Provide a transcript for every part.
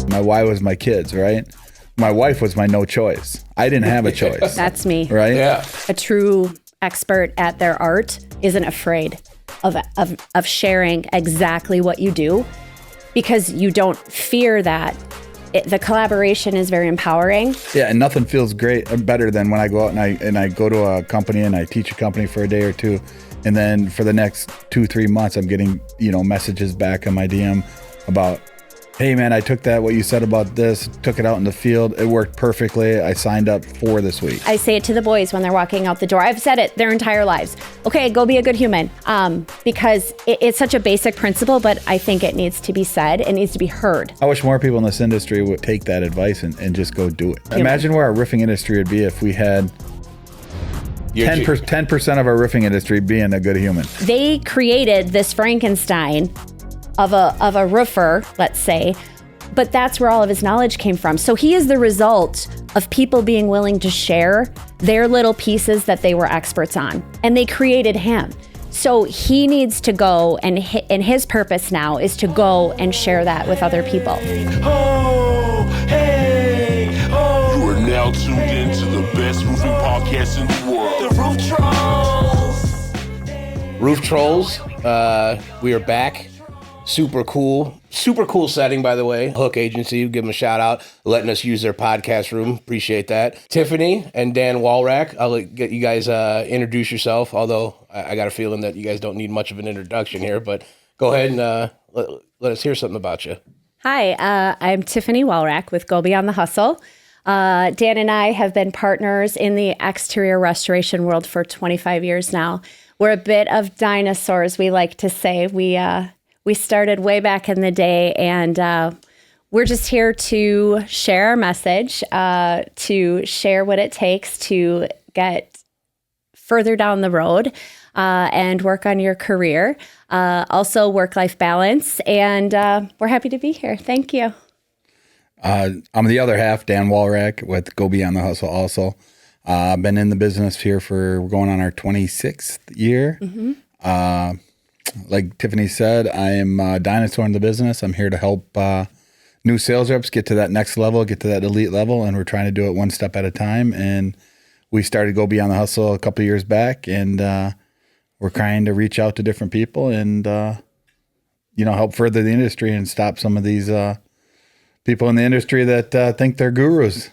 My why was my kids, right? My wife was my no choice. I didn't have a choice. That's me. Right? Yeah. A true expert at their art isn't afraid of sharing exactly what you do, because you don't fear that. The collaboration is very empowering. Yeah, and nothing feels better than when I go out and I go to a company and I teach a company for a day or two, and then for the next 2-3 months I'm getting messages back on my DM about, hey man, I took what you said about this, took it out in the field. It worked perfectly. I signed up for this week. I say it to the boys when they're walking out the door. I've said it their entire lives. Okay, go be a good human. Because it's such a basic principle, but I think it needs to be said. It needs to be heard. I wish more people in this industry would take that advice and just go do it. Imagine where our roofing industry would be if we had 10% of our roofing industry being a good human. They created this Frankenstein of a roofer, let's say, but that's where all of his knowledge came from. So he is the result of people being willing to share their little pieces that they were experts on, and they created him. So he needs to go, and his purpose now is to go and share that with other people. Oh, hey, oh. You are now tuned in to the best roofing podcast in the world, the Roof Trollz. Roof Trollz, we are back. Super cool setting, by the way. Hook Agency, give them a shout out, letting us use their podcast room. Appreciate that. Tiffany and Dan Walrack, I'll get you guys introduce yourself, although I got a feeling that you guys don't need much of an introduction here, but go ahead and let us hear something about you. Hi, I'm Tiffany Walrack with Go Beyond the Hustle. Dan and I have been partners in the exterior restoration world for 25 years now. We're a bit of dinosaurs, we like to say. We started way back in the day, and we're just here to share our message, to share what it takes to get further down the road and work on your career. Also work-life balance, and we're happy to be here. Thank you. I'm the other half, Dan Walrack with Go Beyond the Hustle also. I've been in the business here we're going on our 26th year. Mm-hmm. Like Tiffany said, I am a dinosaur in the business. I'm here to help new sales reps get to that next level, get to that elite level, and we're trying to do it one step at a time. And we started Go Beyond the Hustle a couple of years back, and we're trying to reach out to different people and help further the industry and stop some of these people in the industry that think they're gurus.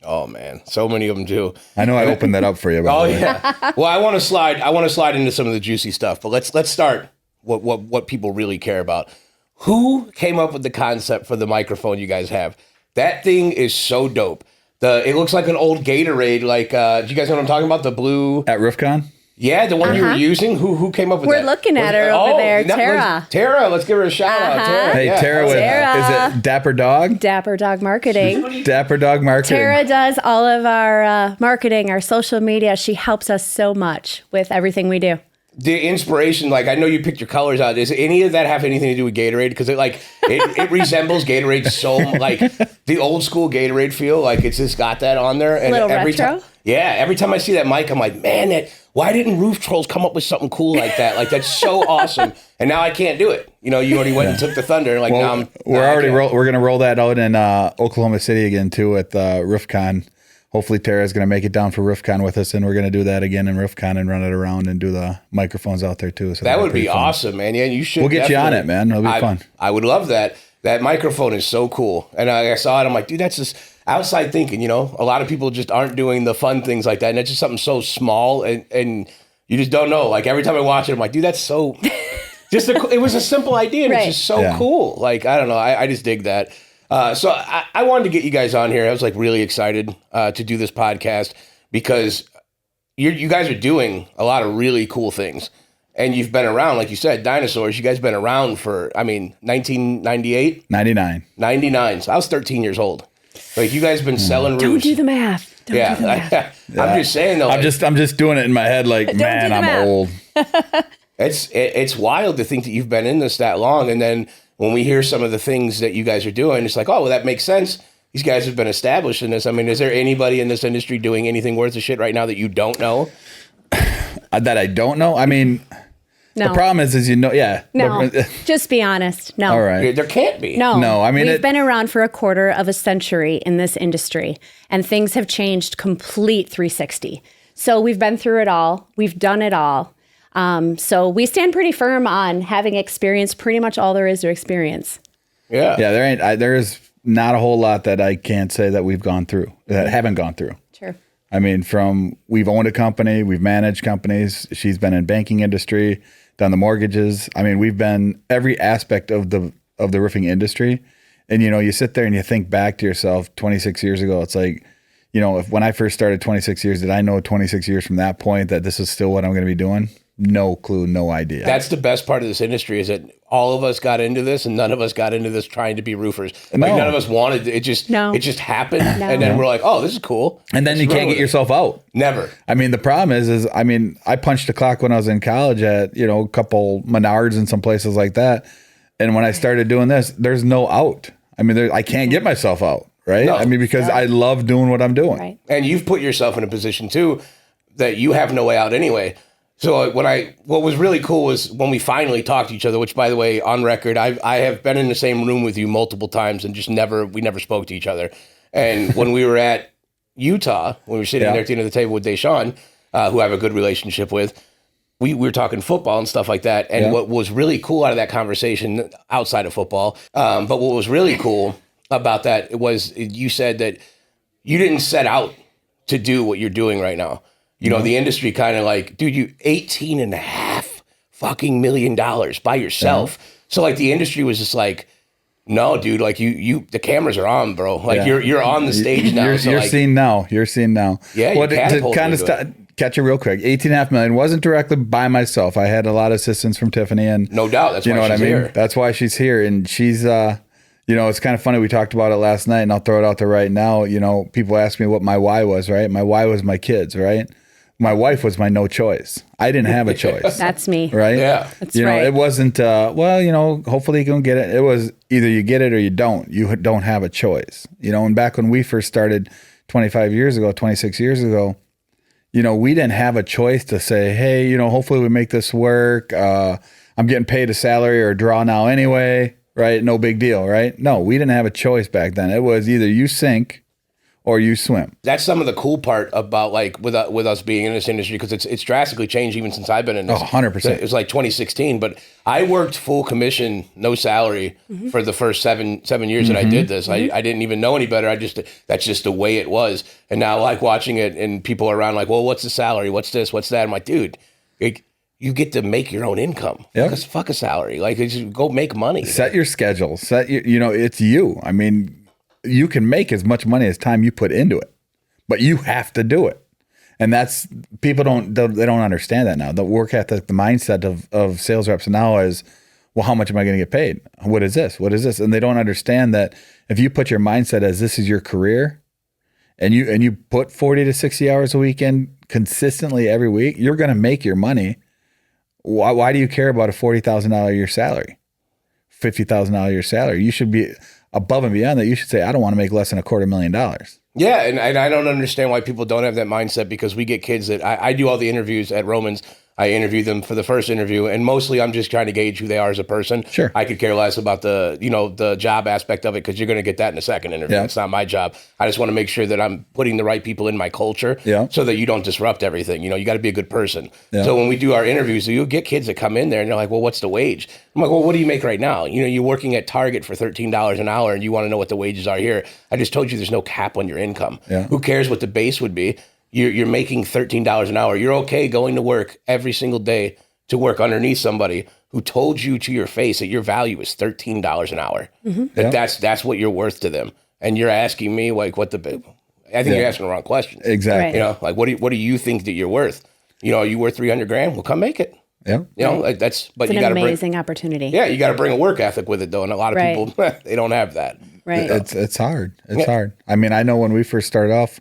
Oh man, so many of them do. I know I opened that up for you. By the way. Yeah. Well, I want to slide into some of the juicy stuff, but let's start what people really care about. Who came up with the concept for the microphone you guys have? That thing is so dope. It looks like an old Gatorade. Like, do you guys know what I'm talking about? The blue At RoofCon? Yeah, the one you were using. Who came up with that? We're looking at her over there, Tara. Tara, let's give her a shout out. Tara. Hey, yeah. Tara, is it Dapper Dog? Dapper Dog Marketing. Dapper Dog Marketing. Tara does all of our marketing, our social media. She helps us so much with everything we do. The inspiration, like I know you picked your colors out. Does any of that have anything to do with Gatorade? Because it resembles Gatorade so like the old school Gatorade feel. Like it's just got that on there. And little every retro. Every time I see that mic, I'm like, man, why didn't Roof Trollz come up with something cool like that? Like that's so awesome. And now I can't do it. You already went and took the thunder. Like now we're gonna roll that out in Oklahoma City again too at RoofCon. Hopefully Tara's going to make it down for RoofCon with us, and we're going to do that again in RoofCon and run it around and do the microphones out there too. So that would be awesome, man. Yeah, you should. We'll get you on it, man. It'll be fun. I would love that. That microphone is so cool. And I saw it. I'm like, dude, that's just outside thinking, A lot of people just aren't doing the fun things like that. And it's just something so small and you just don't know. Like every time I watch it, I'm like, dude, that's so it was a simple idea and it's just so cool. Like, I don't know. I just dig that. So I wanted to get you guys on here. I was like really excited to do this podcast because you guys are doing a lot of really cool things. And you've been around, like you said, dinosaurs. You guys been around for, 1998? 99. So I was 13 years old. Like you guys been selling roofs. Don't do the math. Don't do the math. I'm just saying though. I'm just doing it in my head like, man, I'm old. It's wild to think that you've been in this that long. And then when we hear some of the things that you guys are doing, it's like, oh, well, that makes sense. These guys have been established in this. I mean, is there anybody in this industry doing anything worth of shit right now that you don't know? That I don't know? I mean, No. The problem is No. Just be honest. No. All right. There can't be. No, I mean, we've been around for a quarter of a century in this industry, and things have changed complete 360. So we've been through it all. We've done it all. So we stand pretty firm on having experienced pretty much all there is to experience. Yeah. Yeah, there is not a whole lot that I can't say that we've gone through, that haven't gone through. Sure. I mean, we've owned a company, we've managed companies. She's been in banking industry, done the mortgages. I mean, we've been every aspect of the roofing industry. And, you sit there and you think back to yourself 26 years ago. It's like, when I first started 26 years, did I know 26 years from that point that this is still what I'm going to be doing? No clue, no idea. That's the best part of this industry is that all of us got into this and none of us got into this trying to be roofers. Like none of us wanted it. It just happened. And then we're like, oh, this is cool. And then you can't get yourself out. Never. I mean, the problem is I punched the clock when I was in college at, a couple Menards and some places like that. And when I started doing this, there's no out. I mean, I can't get myself out, right? No. I mean, because I love doing what I'm doing. Right. And you've put yourself in a position too that you have no way out anyway. So what was really cool was when we finally talked to each other, which by the way, on record, I have been in the same room with you multiple times and just we never spoke to each other. And when we were at Utah, when we were sitting there at the end of the table with Deshaun, who I have a good relationship with, we were talking football and stuff like that. And what was really cool out of that conversation outside of football, but what was really cool about that was you said that you didn't set out to do what you're doing right now. The industry kind of like, dude, you $18.5 fucking million by yourself. So like the industry was just like, no, dude, like you the cameras are on, bro. Like you're on the stage now. You're seen now. You're seen now. Yeah. Well, to kind of catch it real quick, $18.5 million wasn't directly by myself. I had a lot of assistance from Tiffany, and no doubt that's why she's here. That's why she's here, and she's it's kind of funny. We talked about it last night, and I'll throw it out there right now. People ask me what my why was, right? My why was my kids, right? My wife was my no choice. I didn't have a choice. That's me. Right? Yeah. That's right. It wasn't, hopefully you can get it. It was either you get it or you don't. You don't have a choice. And back when we first started 26 years ago, we didn't have a choice to say, hey, hopefully we make this work. I'm getting paid a salary or a draw now anyway, right? No big deal, right? No, we didn't have a choice back then. It was either you sink or you swim. That's some of the cool part about like with us being in this industry, because it's drastically changed even since I've been in this. 100%. It was like 2016, but I worked full commission, no salary for the first seven years that I did this. I didn't even know any better. That's just the way it was. And now like watching it and people around like, well, what's the salary? What's this? What's that? I'm like, dude, you get to make your own income. Yep. Because fuck a salary. Like just go make money. Set your schedule. It's you. I mean, you can make as much money as time you put into it, but you have to do it. And that's, people don't understand that now. The work ethic, the mindset of sales reps now is, well, how much am I going to get paid? What is this? What is this? And they don't understand that if you put your mindset as this is your career and you put 40 to 60 hours a week in consistently every week, you're going to make your money. Why do you care about a $40,000 a year salary? $50,000 a year salary? You should be above and beyond that. You should say, I don't want to make less than $250,000. Yeah, and I don't understand why people don't have that mindset, because we get kids that I do all the interviews at Romans. I interview them for the first interview, and mostly I'm just trying to gauge who they are as a person. Sure. I could care less about the job aspect of it, because you're going to get that in a second interview. Yeah. It's not my job. I just want to make sure that I'm putting the right people in my culture, so that you don't disrupt everything. You got to be a good person. Yeah. So when we do our interviews, you'll get kids that come in there and they're like, well, what's the wage? I'm like, well, what do you make right now? You're working at Target for $13 an hour and you want to know what the wages are here. I just told you there's no cap on your income. Yeah. Who cares what the base would be? You're making $13 an hour. You're okay going to work every single day to work underneath somebody who told you to your face that your value is $13 an hour. Mm-hmm. That's what you're worth to them. And you're asking me like I think you're asking the wrong question. Exactly. Right. Like what do you think that you're worth? Are you worth $300,000? Well, come make it. Yeah. Like that's, but it's you got to amazing opportunity. Yeah. You got to bring a work ethic with it though. And a lot of people, they don't have that. Right. It's hard. It's hard. I mean, I know when we first started off,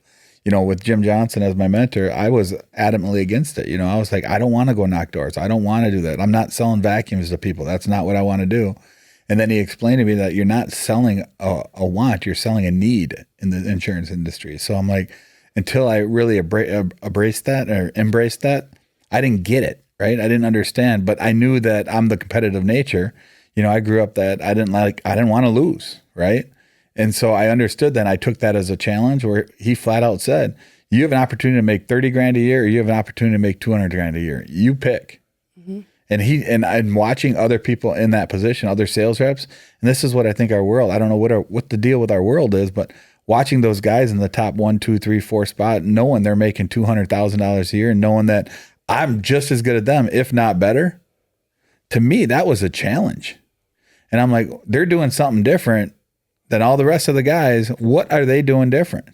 with Jim Johnson as my mentor, I was adamantly against it. I was like, I don't want to go knock doors. I don't want to do that. I'm not selling vacuums to people. That's not what I want to do. And then he explained to me that you're not selling a want, you're selling a need in the insurance industry. So I'm like, until I really embraced that, I didn't get it. right? I didn't understand, but I knew that I'm the competitive nature. You know, I grew up that I didn't want to lose, right? And so I understood that. And I took that as a challenge where he flat out said, you have an opportunity to make 30 grand a year, or you have an opportunity to make 200 grand a year. You pick. And I'm watching other people in that position, other sales reps. And this is what I think our world, I don't know what the deal with our world is, but watching those guys in the top 1, 2, 3, 4 spot, knowing they're making $200,000 a year and knowing that I'm just as good at them, if not better, to me, that was a challenge. And I'm like, they're doing something different than all the rest of the guys. What are they doing different?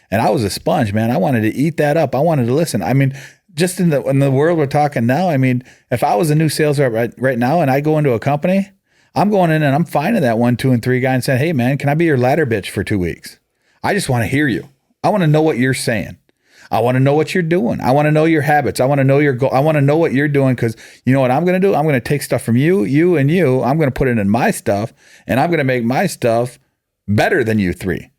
And I was a sponge, man. I wanted to eat that up. I wanted to listen. I mean, just in the world we're talking now, I mean, if I was a new sales rep right now and I go into a company, I'm going in and I'm finding that 1, 2, and 3 guy and saying, hey, man, can I be your ladder bitch for 2 weeks? I just want to hear you. I want to know what you're saying. I want to know what you're doing. I want to know your habits. I want to know your goal. I want to know what you're doing, because you know what I'm going to do? I'm going to take stuff from you, and you. I'm going to put it in my stuff, and I'm going to make my stuff better than you 3.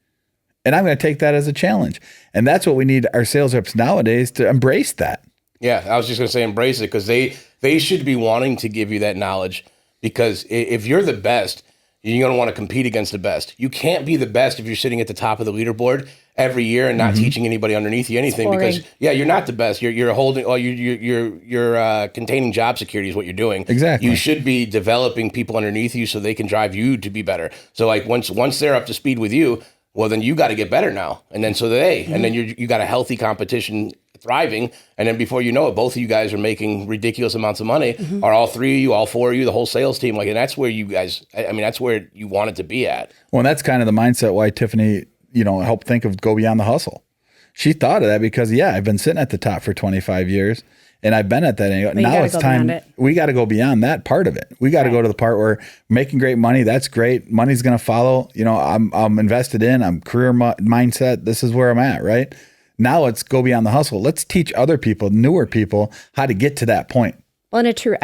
And I'm going to take that as a challenge. And that's what we need our sales reps nowadays to embrace that. Yeah, I was just going to say embrace it, because they should be wanting to give you that knowledge, because if you're the best, you're going to want to compete against the best. You can't be the best if you're sitting at the top of the leaderboard every year and not teaching anybody underneath you anything, because you're not the best. You're holding, you're containing job security is what you're doing. Exactly. You should be developing people underneath you so they can drive you to be better. So like once they're up to speed with you, well, then you got to get better now. And then so do they. And then you got a healthy competition thriving. And then before you know it, both of you guys are making ridiculous amounts of money, or all 3 of you, all 4 of you, the whole sales team. Like, and that's where you guys, I mean, that's where you want it to be at. Well, and that's kind of the mindset why Tiffany, helped think of Go Beyond the Hustle. She thought of that because, I've been sitting at the top for 25 years. And I've been at that. Now it's time. We got to go beyond that part of it. We got to go to the part where making great money. That's great. Money's going to follow. I'm invested in. I'm career mindset. This is where I'm at. Right now, let's go beyond the hustle. Let's teach other people, newer people, how to get to that point. Well, and a true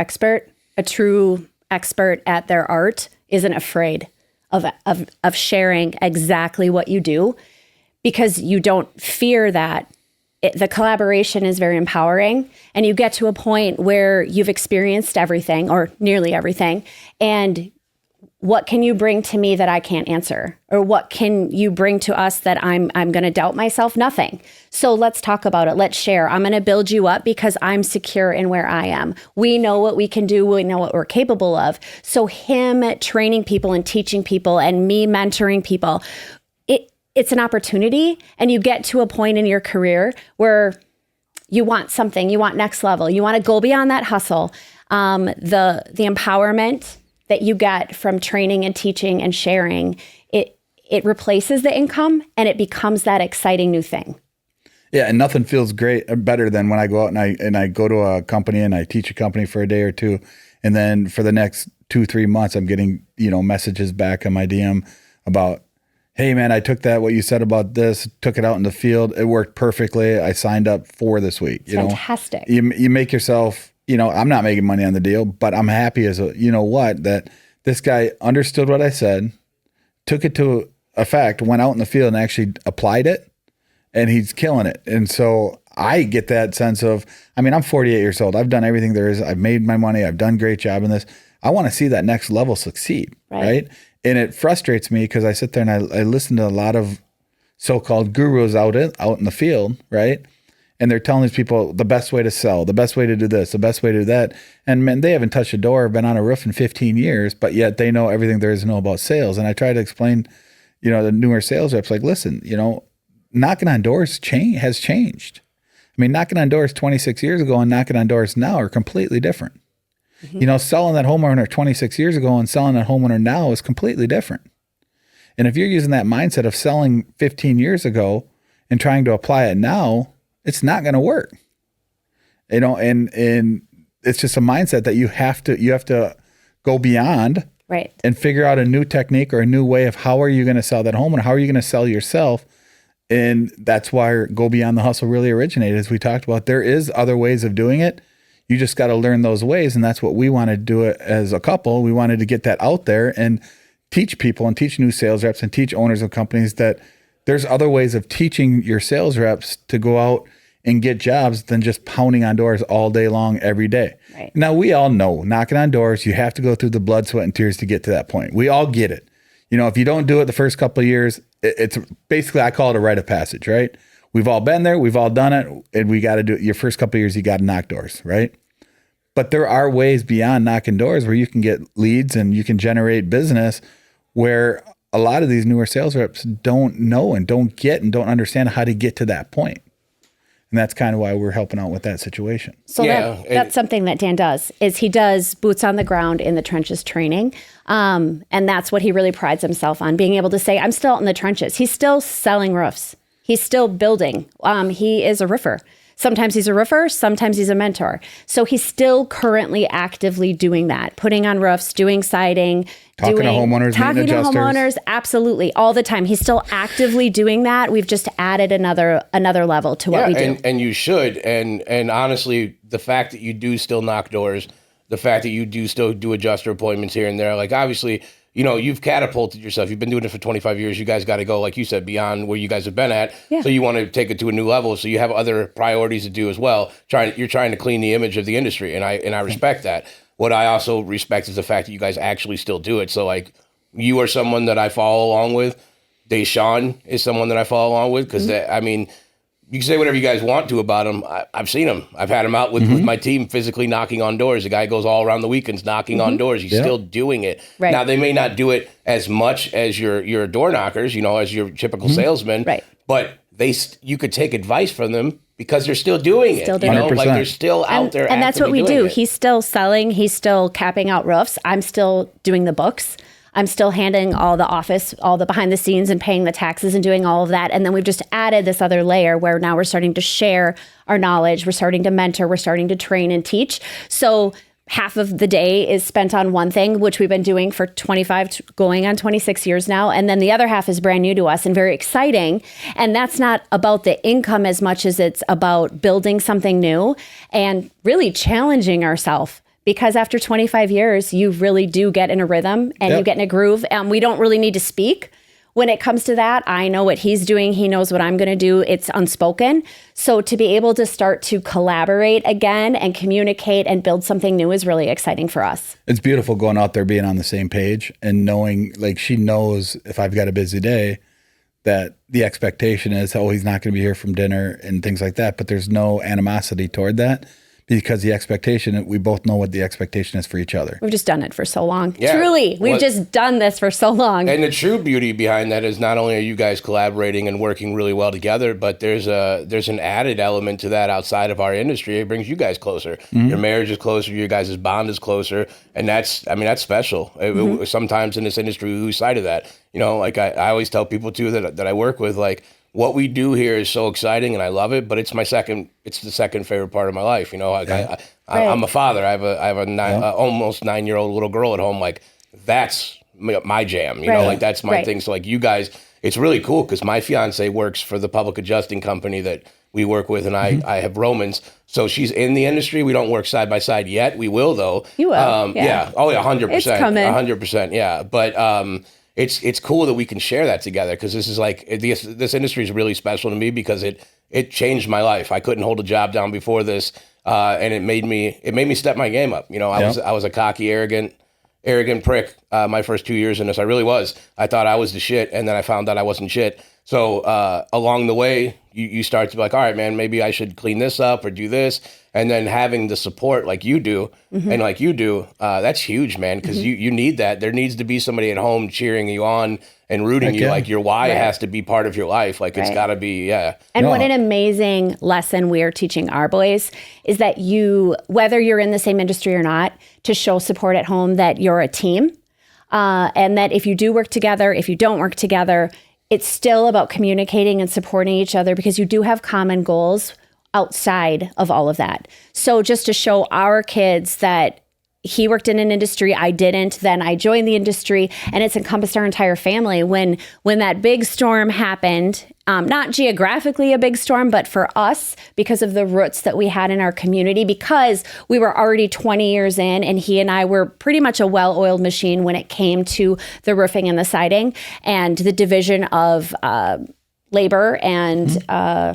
expert at their art isn't afraid of sharing exactly what you do, because you don't fear that. The collaboration is very empowering, and you get to a point where you've experienced everything or nearly everything. And what can you bring to me that I can't answer? Or what can you bring to us that I'm going to doubt myself? Nothing. So let's talk about it. Let's share. I'm going to build you up because I'm secure in where I am. We know what we can do. We know what we're capable of. So him training people and teaching people and me mentoring people, it's an opportunity, and you get to a point in your career where you want something, you want next level, you want to go beyond that hustle. The empowerment that you get from training and teaching and sharing, it replaces the income, and it becomes that exciting new thing. Yeah, and nothing feels better than when I go out and I go to a company and I teach a company for a day or two, and then for the next 2-3 months, I'm getting messages back on my DM about, hey man, I took what you said about this, took it out in the field. It worked perfectly. I signed up for this week. Fantastic. You make yourself, I'm not making money on the deal, but I'm happy as that this guy understood what I said, took it to effect, went out in the field and actually applied it, and he's killing it. And so I get that sense of, I'm 48 years old. I've done everything there is. I've made my money. I've done a great job in this. I want to see that next level succeed. Right? And it frustrates me because I sit there and I listen to a lot of so-called gurus out in the field, right? And they're telling these people the best way to sell, the best way to do this, the best way to do that. And man, they haven't touched a door, been on a roof in 15 years, but yet they know everything there is to know about sales. And I try to explain, the newer sales reps, like, listen, knocking on doors has changed. Knocking on doors 26 years ago and knocking on doors now are completely different. Selling that homeowner 26 years ago and selling that homeowner now is completely different. And if you're using that mindset of selling 15 years ago and trying to apply it now, it's not going to work. And it's just a mindset that you have to go beyond, right, and figure out a new technique or a new way of how are you going to sell that homeowner? How are you going to sell yourself? And that's why Go Beyond the Hustle really originated. As we talked about, there is other ways of doing it. You just got to learn those ways. And that's what we wanted to do it as a couple. We wanted to get that out there and teach people and teach new sales reps and teach owners of companies that there's other ways of teaching your sales reps to go out and get jobs than just pounding on doors all day long, every day. Right. Now, we all know knocking on doors, you have to go through the blood, sweat, and tears to get to that point. We all get it. If you don't do it the first couple of years, it's basically, I call it a rite of passage, right? We've all been there. We've all done it. And we got to do it. Your first couple of years, you got to knock doors, right? But there are ways beyond knocking doors where you can get leads and you can generate business where a lot of these newer sales reps don't know and don't get and don't understand how to get to that point. And that's kind of why we're helping out with that situation. So that's something that Dan does, is he does boots on the ground in the trenches training. And that's what he really prides himself on, being able to say, I'm still out in the trenches. He's still selling roofs. He's still building. He is a roofer. Sometimes he's a roofer, sometimes he's a mentor. So he's still currently actively doing that, putting on roofs, doing siding, talking to homeowners, absolutely, all the time. He's still actively doing that. We've just added another level to what we do. And you should. And honestly, the fact that you do still knock doors, the fact that you do still do adjuster appointments here and there, like obviously, you've catapulted yourself. You've been doing it for 25 years. You guys got to go, like you said, beyond where you guys have been at. Yeah. So you want to take it to a new level. So you have other priorities to do as well. You're trying to clean the image of the industry. And I respect that. What I also respect is the fact that you guys actually still do it. So like you are someone that I follow along with. Deshaun is someone that I follow along with. Because you can say whatever you guys want to about him. I've seen him. I've had him out with my team physically knocking on doors. The guy goes all around the weekends knocking on doors. He's still doing it. Right. Now, they may not do it as much as your door knockers, as your typical salesman. Right. But you could take advice from them because they're still doing it. Like they're still out there. And that's what we do. He's still selling. He's still capping out roofs. I'm still doing the books. I'm still handling all the office, all the behind the scenes and paying the taxes and doing all of that. And then we've just added this other layer where now we're starting to share our knowledge. We're starting to mentor. We're starting to train and teach. So half of the day is spent on one thing, which we've been doing for 25, going on 26 years now. And then the other half is brand new to us and very exciting. And that's not about the income as much as it's about building something new and really challenging ourselves. Because after 25 years, you really do get in a rhythm and you get in a groove. And we don't really need to speak. When it comes to that, I know what he's doing. He knows what I'm going to do. It's unspoken. So to be able to start to collaborate again and communicate and build something new is really exciting for us. It's beautiful going out there, being on the same page and knowing, like, she knows if I've got a busy day that the expectation is, he's not going to be here from dinner and things like that. But there's no animosity toward that. Because the expectation, we both know what the expectation is for each other. We've just done it for so long. Yeah. Truly, we've just done this for so long. And the true beauty behind that is not only are you guys collaborating and working really well together, but there's an added element to that outside of our industry. It brings you guys closer. Your marriage is closer. Your guys' bond is closer. And that's special. Sometimes in this industry, we lose sight of that. Like I always tell people too that I work with, like, what we do here is so exciting and I love it, but it's the second favorite part of my life. I'm a father. I have a almost 9-year-old little girl at home. Like, that's my jam, like that's my thing. So like you guys, it's really cool because my fiance works for the public adjusting company that we work with, and I have Romans. So she's in the industry. We don't work side by side yet. We will though. You will. Yeah. Oh yeah. 100%. It's coming. 100%. Yeah. But, it's cool that we can share that together because this is like this industry is really special to me because it changed my life. I couldn't hold a job down before this, and it made me step my game up. I was a cocky, arrogant prick my first 2 years in this. I really was. I thought I was the shit, and then I found out I wasn't shit. So along the way, you start to be like, all right, man, maybe I should clean this up or do this. And then having the support like you do and like you do, that's huge, man, because you need that. There needs to be somebody at home cheering you on and rooting you. Like your why has to be part of your life. Like it's got to be, And what an amazing lesson we're teaching our boys is that whether you're in the same industry or not, to show support at home, that you're a team. And that if you do work together, if you don't work together, it's still about communicating and supporting each other because you do have common goals outside of all of that. So just to show our kids that he worked in an industry, I didn't, then I joined the industry, and it's encompassed our entire family. When that big storm happened, not geographically a big storm, but for us, because of the roots that we had in our community, because we were already 20 years in, and he and I were pretty much a well-oiled machine when it came to the roofing and the siding and the division of labor and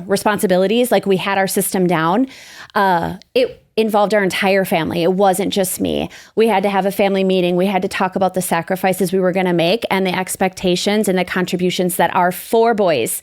responsibilities. Like we had our system down. It involved our entire family. It wasn't just me. We had to have a family meeting. We had to talk about the sacrifices we were going to make and the expectations and the contributions that our 4 boys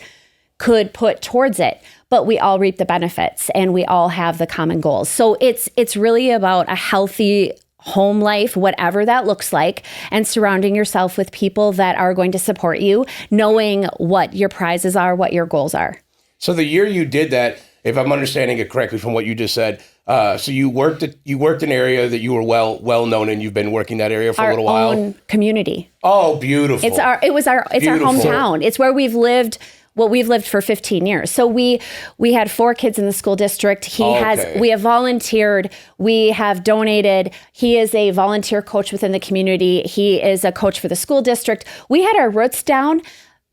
could put towards it. But we all reap the benefits and we all have the common goals. So it's really about a healthy home life, whatever that looks like, and surrounding yourself with people that are going to support you, knowing what your prizes are, what your goals are. So the year you did that, if I'm understanding it correctly from what you just said, so you worked an area that you were well known in. You've been working that area for a little while. Our own community. Oh, beautiful! It's our hometown. It's where we've lived. Well, we've lived for 15 years. So we had 4 kids in the school district. We have volunteered. We have donated. He is a volunteer coach within the community. He is a coach for the school district. We had our roots down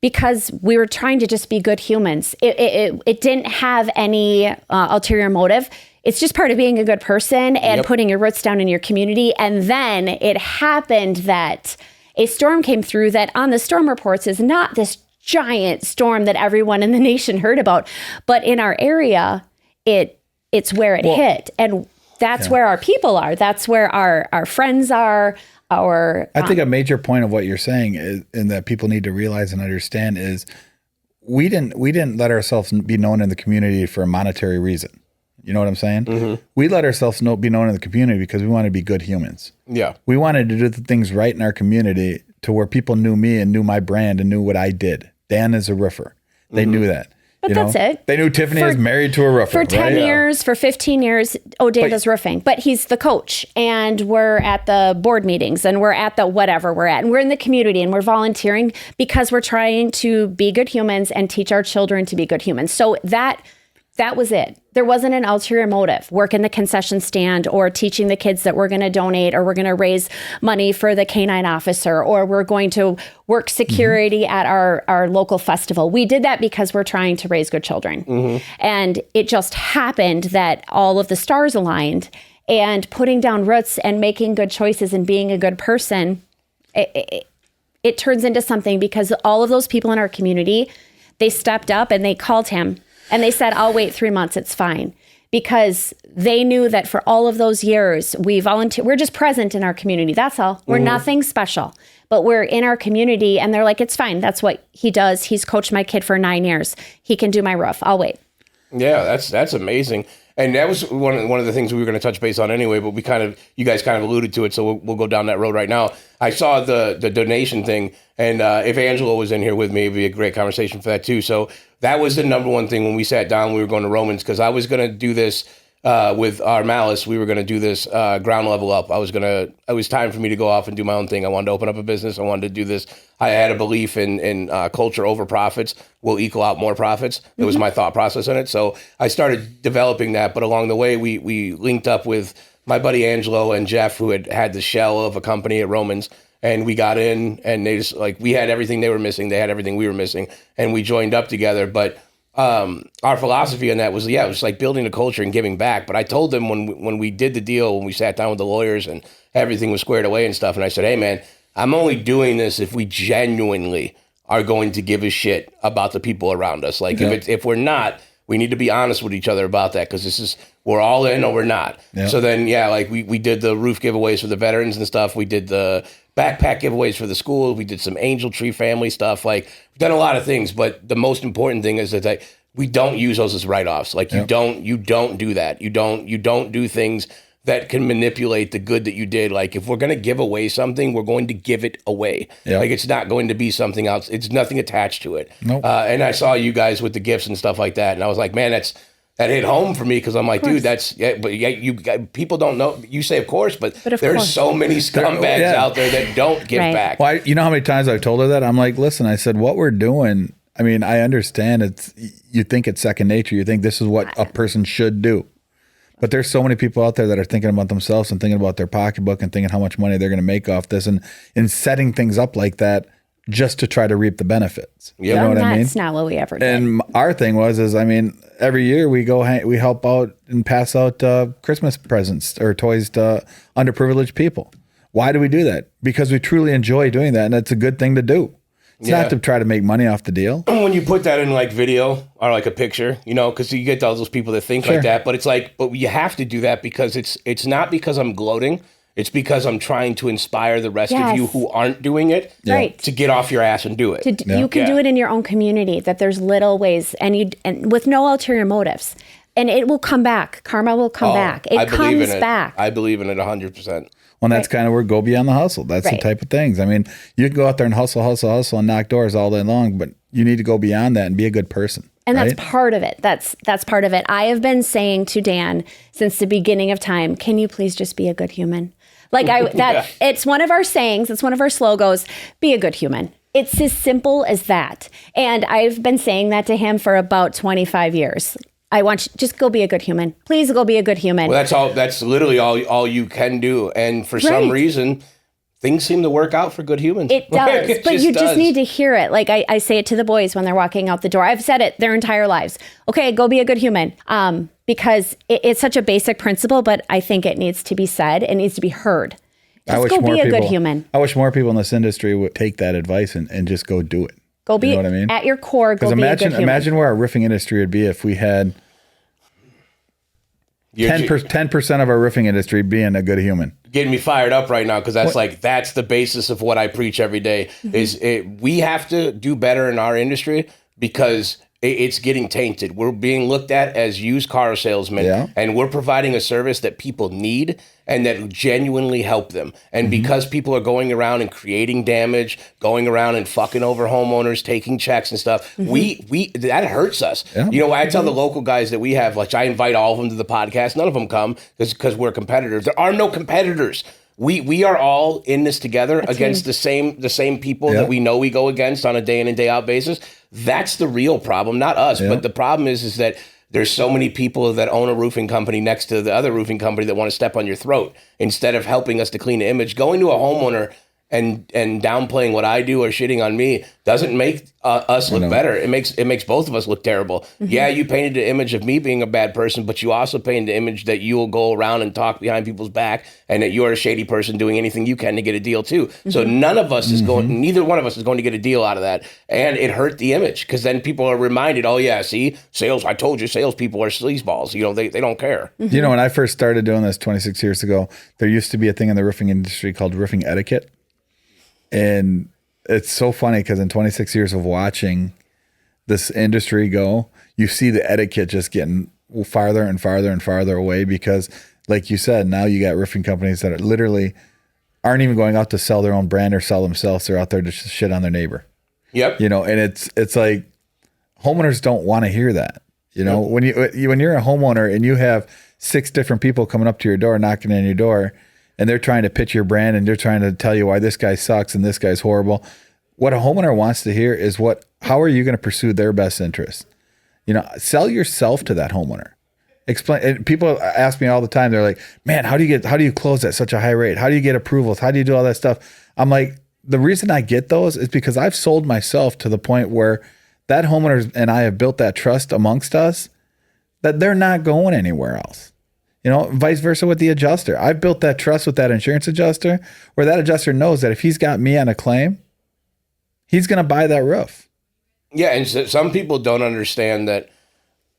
because we were trying to just be good humans. It didn't have any ulterior motive. It's just part of being a good person and putting your roots down in your community. And then it happened that a storm came through that on the storm reports is not this giant storm that everyone in the nation heard about. But in our area, it's where it hit. And that's where our people are. That's where our friends are. I think a major point of what you're saying is, and that people need to realize and understand, is we didn't let ourselves be known in the community for a monetary reason. You know what I'm saying? Mm-hmm. We let ourselves be known in the community because we wanted to be good humans. Yeah. We wanted to do the things right in our community to where people knew me and knew my brand and knew what I did. Dan is a roofer. They knew that. But that's it. They knew Tiffany is married to a roofer. For 10 years, for 15 years, Dan does roofing. But he's the coach. And we're at the board meetings and we're at the whatever we're at. And we're in the community and we're volunteering because we're trying to be good humans and teach our children to be good humans. So that was it. There wasn't an ulterior motive, work in the concession stand or teaching the kids that we're going to donate or we're going to raise money for the canine officer or we're going to work security at our local festival. We did that because we're trying to raise good children. And it just happened that all of the stars aligned and putting down roots and making good choices and being a good person, it turns into something because all of those people in our community, they stepped up and they called him. And they said, I'll wait 3 months. It's fine. Because they knew that for all of those years, we volunteer. We're just present in our community. That's all. We're nothing special. But we're in our community. And they're like, it's fine. That's what he does. He's coached my kid for 9 years. He can do my roof. I'll wait. Yeah, that's amazing. And that was one of the things we were going to touch base on anyway, but you guys kind of alluded to it, so we'll go down that road right now. I saw the donation thing, and if Angela was in here with me, it'd be a great conversation for that too. So that was the number one thing when we sat down, we were going to Romans, because I was going to do this with our Malice. We were going to do this ground level up. It was time for me to go off and do my own thing. I wanted to open up a business. I wanted to do this. I had a belief in culture over profits will equal out more profits. It was my thought process in it. So I started developing that. But along the way, we linked up with my buddy Angelo and Jeff, who had the shell of a company at Romans. And we got in, and they just, we had everything they were missing. They had everything we were missing. And we joined up together. But our philosophy on that was, it was like building a culture and giving back. But I told them when we did the deal, when we sat down with the lawyers and everything was squared away and stuff, and I said, hey, man, I'm only doing this if we genuinely are going to give a shit about the people around us. If we're not, we need to be honest with each other about that, because we're all in or we're not. Yeah. So then, we did the roof giveaways for the veterans and stuff. We did the backpack giveaways for the school. We did some angel tree family stuff. We've done a lot of things, but the most important thing is that we don't use those as write-offs. You don't do that. You don't do things that can manipulate the good that you did. If we're going to give away something, we're going to give it away. Yep. It's not going to be something else. It's nothing attached to it. Nope. And I saw you guys with the gifts and stuff like that, and I was like, man, that hit home for me, because I'm like, dude, people don't know. You say, of course, but there's so many scumbags out there that don't give back. Well, you know how many times I've told her that? I'm like, listen, I said, what we're doing, I mean, I understand you think it's second nature. You think this is what a person should do. But there's so many people out there that are thinking about themselves and thinking about their pocketbook and thinking how much money they're going to make off this and setting things up like that just to try to reap the benefits. You know what I mean? That's not what we ever did. And our thing was, every year we go, we help out and pass out Christmas presents or toys to underprivileged people. Why do we do that? Because we truly enjoy doing that, and it's a good thing to do. It's not to try to make money off the deal. When you put that in like video or like a picture, you know, because you get all those people that think like that, but it's like, but you have to do that because it's not because I'm gloating. It's because I'm trying to inspire the rest of you who aren't doing it to get off your ass and do it. You can do it in your own community, that there's little ways and with no ulterior motives. And it will come back. Karma will come back. It comes back. I believe in it 100%. Well, that's kind of where go beyond the hustle. That's the type of things. I mean, you can go out there and hustle and knock doors all day long, but you need to go beyond that and be a good person. And that's part of it. That's part of it. I have been saying to Dan since the beginning of time, can you please just be a good human? Like it's one of our sayings. It's one of our slogans, be a good human. It's as simple as that. And I've been saying that to him for about 25 years. I want you, just go be a good human. Please go be a good human. Well, that's literally all you can do. And for some reason, things seem to work out for good humans. It does, but you just need to hear it. Like I say it to the boys when they're walking out the door. I've said it their entire lives. Okay, go be a good human. Because it's such a basic principle, but I think it needs to be said. It needs to be heard. Just go be a good human. I wish more people in this industry would take that advice and just go do it. Go be, you know what I mean? At your core, go be a good human. Imagine where our roofing industry would be if we had 10% of our roofing industry being a good human. Getting me fired up right now because that's the basis of what I preach every day. We have to do better in our industry because it's getting tainted. We're being looked at as used car salesmen, and we're providing a service that people need and that genuinely help them. And because people are going around and creating damage, going around and fucking over homeowners, taking checks and stuff, we that hurts us. Yeah. You know, I tell the local guys that we have, like I invite all of them to the podcast. None of them come because we're competitors. There are no competitors. We are all in this together against the same people that we know we go against on a day in and day out basis. That's the real problem, not us. But the problem is that there's so many people that own a roofing company next to the other roofing company that want to step on your throat instead of helping us to clean the image. Going to a homeowner and downplaying what I do or shitting on me doesn't make us look better. It makes both of us look terrible. Yeah, you painted the image of me being a bad person, but you also painted the image that you will go around and talk behind people's back and that you're a shady person doing anything you can to get a deal too. So none of us is going, neither one of us is going to get a deal out of that. And it hurt the image because then people are reminded, oh yeah, see, I told you salespeople are sleazeballs. You know, they don't care. You know, when I first started doing this 26 years ago, there used to be a thing in the roofing industry called roofing etiquette. And it's so funny because in 26 years of watching this industry go, you see the etiquette just getting farther and farther and farther away because, like you said, now you got roofing companies that literally aren't even going out to sell their own brand or sell themselves. They're out there to shit on their neighbor. Yep. You know, and it's like homeowners don't want to hear that. You know, when you're a homeowner and you have 6 different people coming up to your door, knocking on your door, and they're trying to pitch your brand and they're trying to tell you why this guy sucks and this guy's horrible. What a homeowner wants to hear is how are you going to pursue their best interest? You know, sell yourself to that homeowner. Explain. And people ask me all the time. They're like, man, how do you close at such a high rate? How do you get approvals? How do you do all that stuff? I'm like, the reason I get those is because I've sold myself to the point where that homeowner and I have built that trust amongst us that they're not going anywhere else. You know, vice versa with the adjuster. I've built that trust with that insurance adjuster where that adjuster knows that if he's got me on a claim, he's going to buy that roof. Yeah, and some people don't understand that,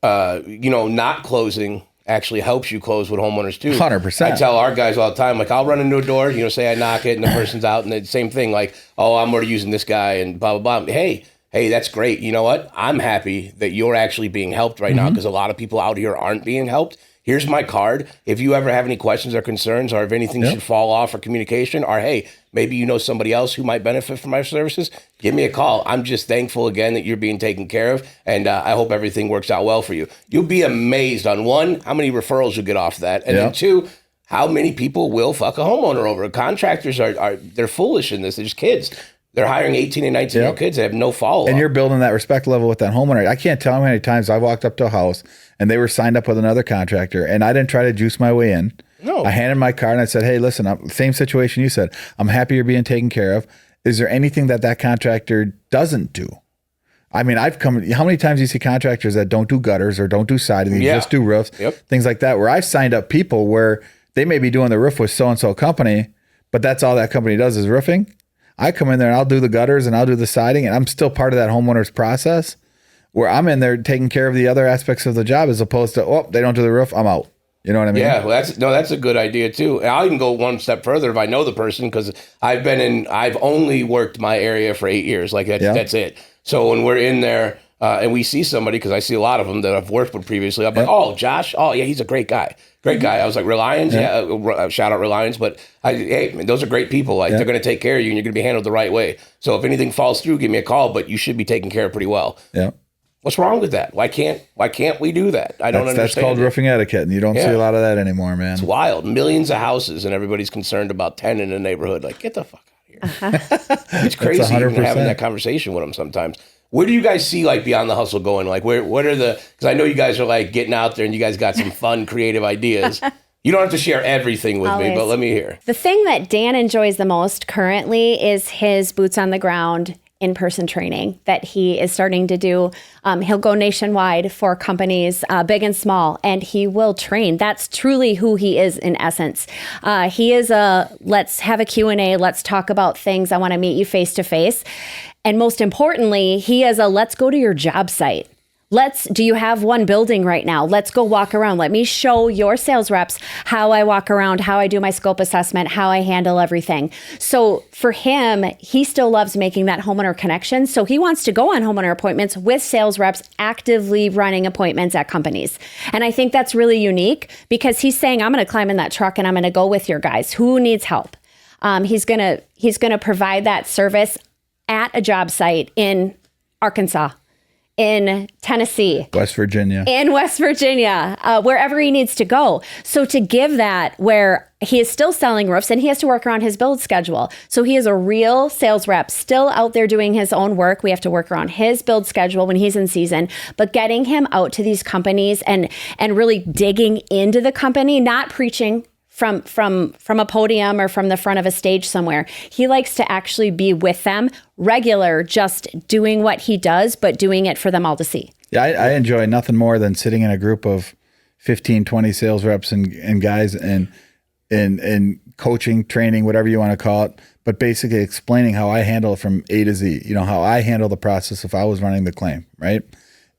not closing actually helps you close with homeowners too. 100%. I tell our guys all the time, like I'll run into a door, say I knock it and the person's out and the same thing, like, oh, I'm already using this guy and blah, blah, blah. Hey, that's great. You know what? I'm happy that you're actually being helped right now because a lot of people out here aren't being helped. Here's my card. If you ever have any questions or concerns or if anything should fall off for communication or, hey, maybe you know somebody else who might benefit from my services, give me a call. I'm just thankful, again, that you're being taken care of, and I hope everything works out well for you. You'll be amazed on, 1, how many referrals you'll get off that, and then 2, how many people will fuck a homeowner over. Contractors they're foolish in this. They're just kids. They're hiring 18 and 19-year-old kids that have no follow-up. And you're building that respect level with that homeowner. I can't tell how many times I walked up to a house and they were signed up with another contractor and I didn't try to juice my way in. No. I handed my card and I said, hey, listen, same situation you said. I'm happy you're being taken care of. Is there anything that contractor doesn't do? I mean, how many times do you see contractors that don't do gutters or don't do siding, they just do roofs, things like that, where I've signed up people where they may be doing the roof with so-and-so company, but that's all that company does is roofing. I come in there and I'll do the gutters and I'll do the siding, and I'm still part of that homeowner's process where I'm in there taking care of the other aspects of the job, as opposed to, oh, they don't do the roof, I'm out. You know what I mean? Yeah, well, that's a good idea too. And I'll even go one step further if I know the person, because I've only worked my area for 8 years. Like that's it. So when we're in there and we see somebody, because I see a lot of them that I've worked with previously, I'm like, oh, Josh, oh yeah, he's a great guy. Great guy. I was like, Reliance, shout out Reliance. But hey, man, those are great people. Like they're going to take care of you, and you're going to be handled the right way. So if anything falls through, give me a call. But you should be taken care of pretty well. Yeah. What's wrong with that? Why can't we do that? I don't understand. That's called roofing etiquette, and you don't see a lot of that anymore, man. It's wild. Millions of houses, and everybody's concerned about 10 in the neighborhood. Like, get the fuck out of here. It's crazy even having that conversation with them sometimes. Where do you guys see like Beyond the Hustle going? Like, what are the? Because I know you guys are like getting out there, and you guys got some fun, creative ideas. You don't have to share everything with me, but let me hear. The thing that Dan enjoys the most currently is his boots on the ground in-person training that he is starting to do. He'll go nationwide for companies, big and small, and he will train. That's truly who he is in essence. He is let's have a Q&A, let's talk about things, I want to meet you face to face. And most importantly, he is let's go to your job site. Do you have one building right now? Let's go walk around. Let me show your sales reps how I walk around, how I do my scope assessment, how I handle everything. So for him, he still loves making that homeowner connection. So he wants to go on homeowner appointments with sales reps actively running appointments at companies. And I think that's really unique because he's saying, I'm going to climb in that truck and I'm going to go with your guys. Who needs help? He's going to provide that service at a job site in Arkansas, in Tennessee, West Virginia, wherever he needs to go. So to give that where he is still selling roofs and he has to work around his build schedule. So he is a real sales rep still out there doing his own work. We have to work around his build schedule when he's in season, but getting him out to these companies and really digging into the company, not preaching from a podium or from the front of a stage somewhere. He likes to actually be with them regular, just doing what he does, but doing it for them all to see. Yeah, I enjoy nothing more than sitting in a group of 15, 20 sales reps and guys and coaching, training, whatever you want to call it, but basically explaining how I handle it from A to Z, how I handle the process if I was running the claim, right?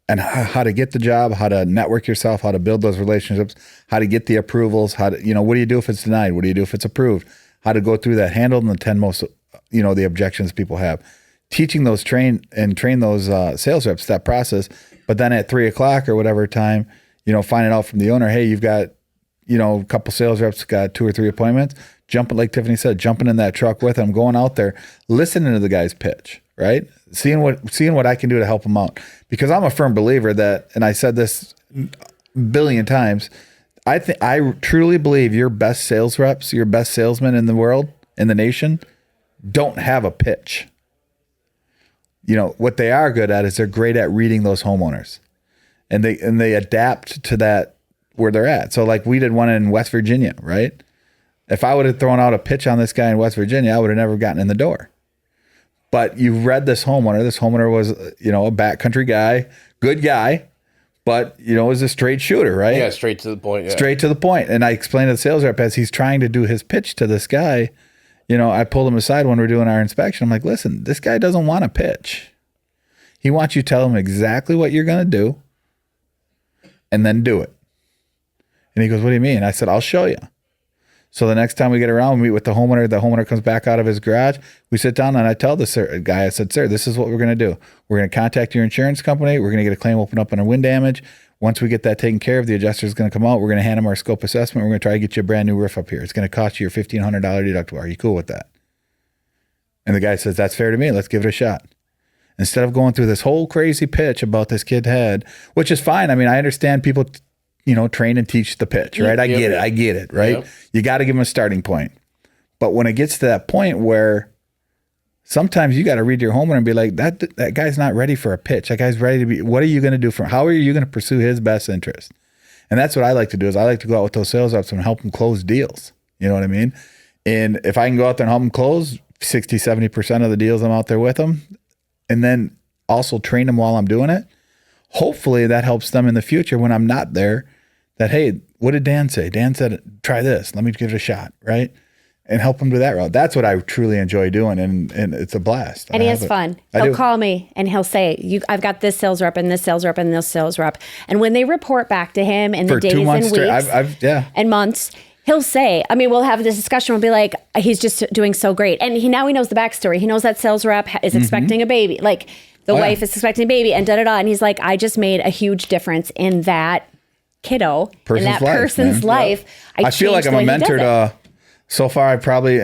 And how to get the job, how to network yourself, how to build those relationships, how to get the approvals, how to, what do you do if it's denied? What do you do if it's approved? How to go through that, handle the 10 most, the objections people have. Teaching those train those sales reps that process, but then at 3:00 or whatever time, finding out from the owner, hey, you've got, a couple sales reps got 2 or 3 appointments, jumping, like Tiffany said, jumping in that truck with them, going out there, listening to the guy's pitch, right? Seeing what I can do to help them out. Because I'm a firm believer that, and I said this a billion times, I truly believe your best sales reps, your best salesmen in the world, in the nation, don't have a pitch. What they are good at is they're great at reading those homeowners. And they adapt to that where they're at. So like we did one in West Virginia, right? If I would have thrown out a pitch on this guy in West Virginia, I would have never gotten in the door. But you read this homeowner. This homeowner was, a backcountry guy, good guy, but, was a straight shooter, right? Yeah, straight to the point. Yeah. Straight to the point. And I explained to the sales rep as he's trying to do his pitch to this guy, I pulled him aside when we're doing our inspection. I'm like, listen, this guy doesn't want to pitch. He wants you to tell him exactly what you're going to do and then do it. And he goes, what do you mean? I said, I'll show you. So the next time we get around, we meet with the homeowner comes back out of his garage. We sit down and I tell the guy, I said, sir, this is what we're going to do. We're going to contact your insurance company. We're going to get a claim open up on a wind damage. Once we get that taken care of, the adjuster is going to come out. We're going to hand him our scope assessment. We're going to try to get you a brand new roof up here. It's going to cost you your $1,500 deductible. Are you cool with that? And the guy says, that's fair to me. Let's give it a shot. Instead of going through this whole crazy pitch about this kid had, which is fine. I mean, I understand people train and teach the pitch, right? I get it, right? Yep. You got to give them a starting point. But when it gets to that point where sometimes you got to read your homeowner and be like, that guy's not ready for a pitch. That guy's ready to be, what are you going to do how are you going to pursue his best interest? And that's what I like to do is I like to go out with those sales reps and help them close deals. You know what I mean? And if I can go out there and help them close 60, 70% of the deals I'm out there with them, and then also train them while I'm doing it, hopefully that helps them in the future when I'm not there that, hey, what did Dan say? Dan said, try this. Let me give it a shot, right? and help them to that route. That's what I truly enjoy doing, and it's a blast. And he has fun. He'll call me and he'll say, I've got this sales rep and this sales rep and this sales rep. And when they report back to him in the days and weeks and months, he'll say, we'll have this discussion. We'll be like, he's just doing so great. And now he knows the backstory. He knows that sales rep is expecting a baby. Like the wife is expecting a baby and da-da-da. And he's like, I just made a huge difference in that kiddo, person's life. I feel like I'm a mentor to, so far I've probably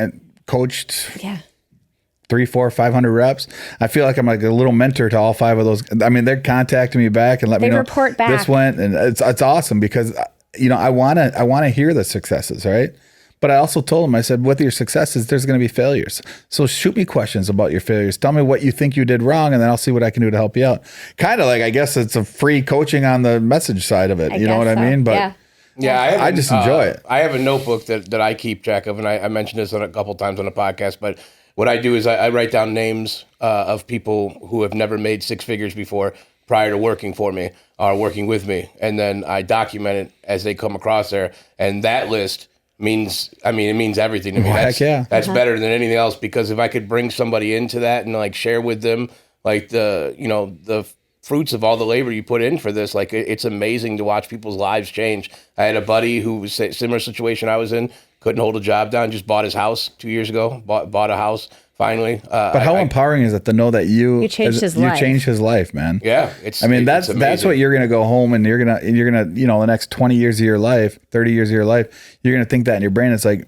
coached 300, 400, 500 reps. I feel like I'm like a little mentor to all 5 of those. They're contacting me back and let me know report back. This went, and it's awesome because I want to hear the successes, right? But I also told them, I said, with your successes, there's going to be failures. So shoot me questions about your failures. Tell me what you think you did wrong, and then I'll see what I can do to help you out. Kind of like, I guess it's a free coaching on the message side of it. You know what I mean? But I just enjoy it. I have a notebook that I keep track of, and I mentioned this a couple times on the podcast, but what I do is I write down names of people who have never made 6 figures before prior to working for me or working with me. And then I document it as they come across there. And that list means, it means everything to me. That's better than anything else, because if I could bring somebody into that and like share with them, like the fruits of all the labor you put in for this, like it's amazing to watch people's lives change. I had a buddy who was a similar situation I was in, couldn't hold a job down, just bought his house 2 years ago, bought a house finally. But how empowering is it to know that you changed his life, man? Yeah. That's what you're going to go home and you're going to, the next 20 years of your life, 30 years of your life, you're going to think that in your brain. It's like,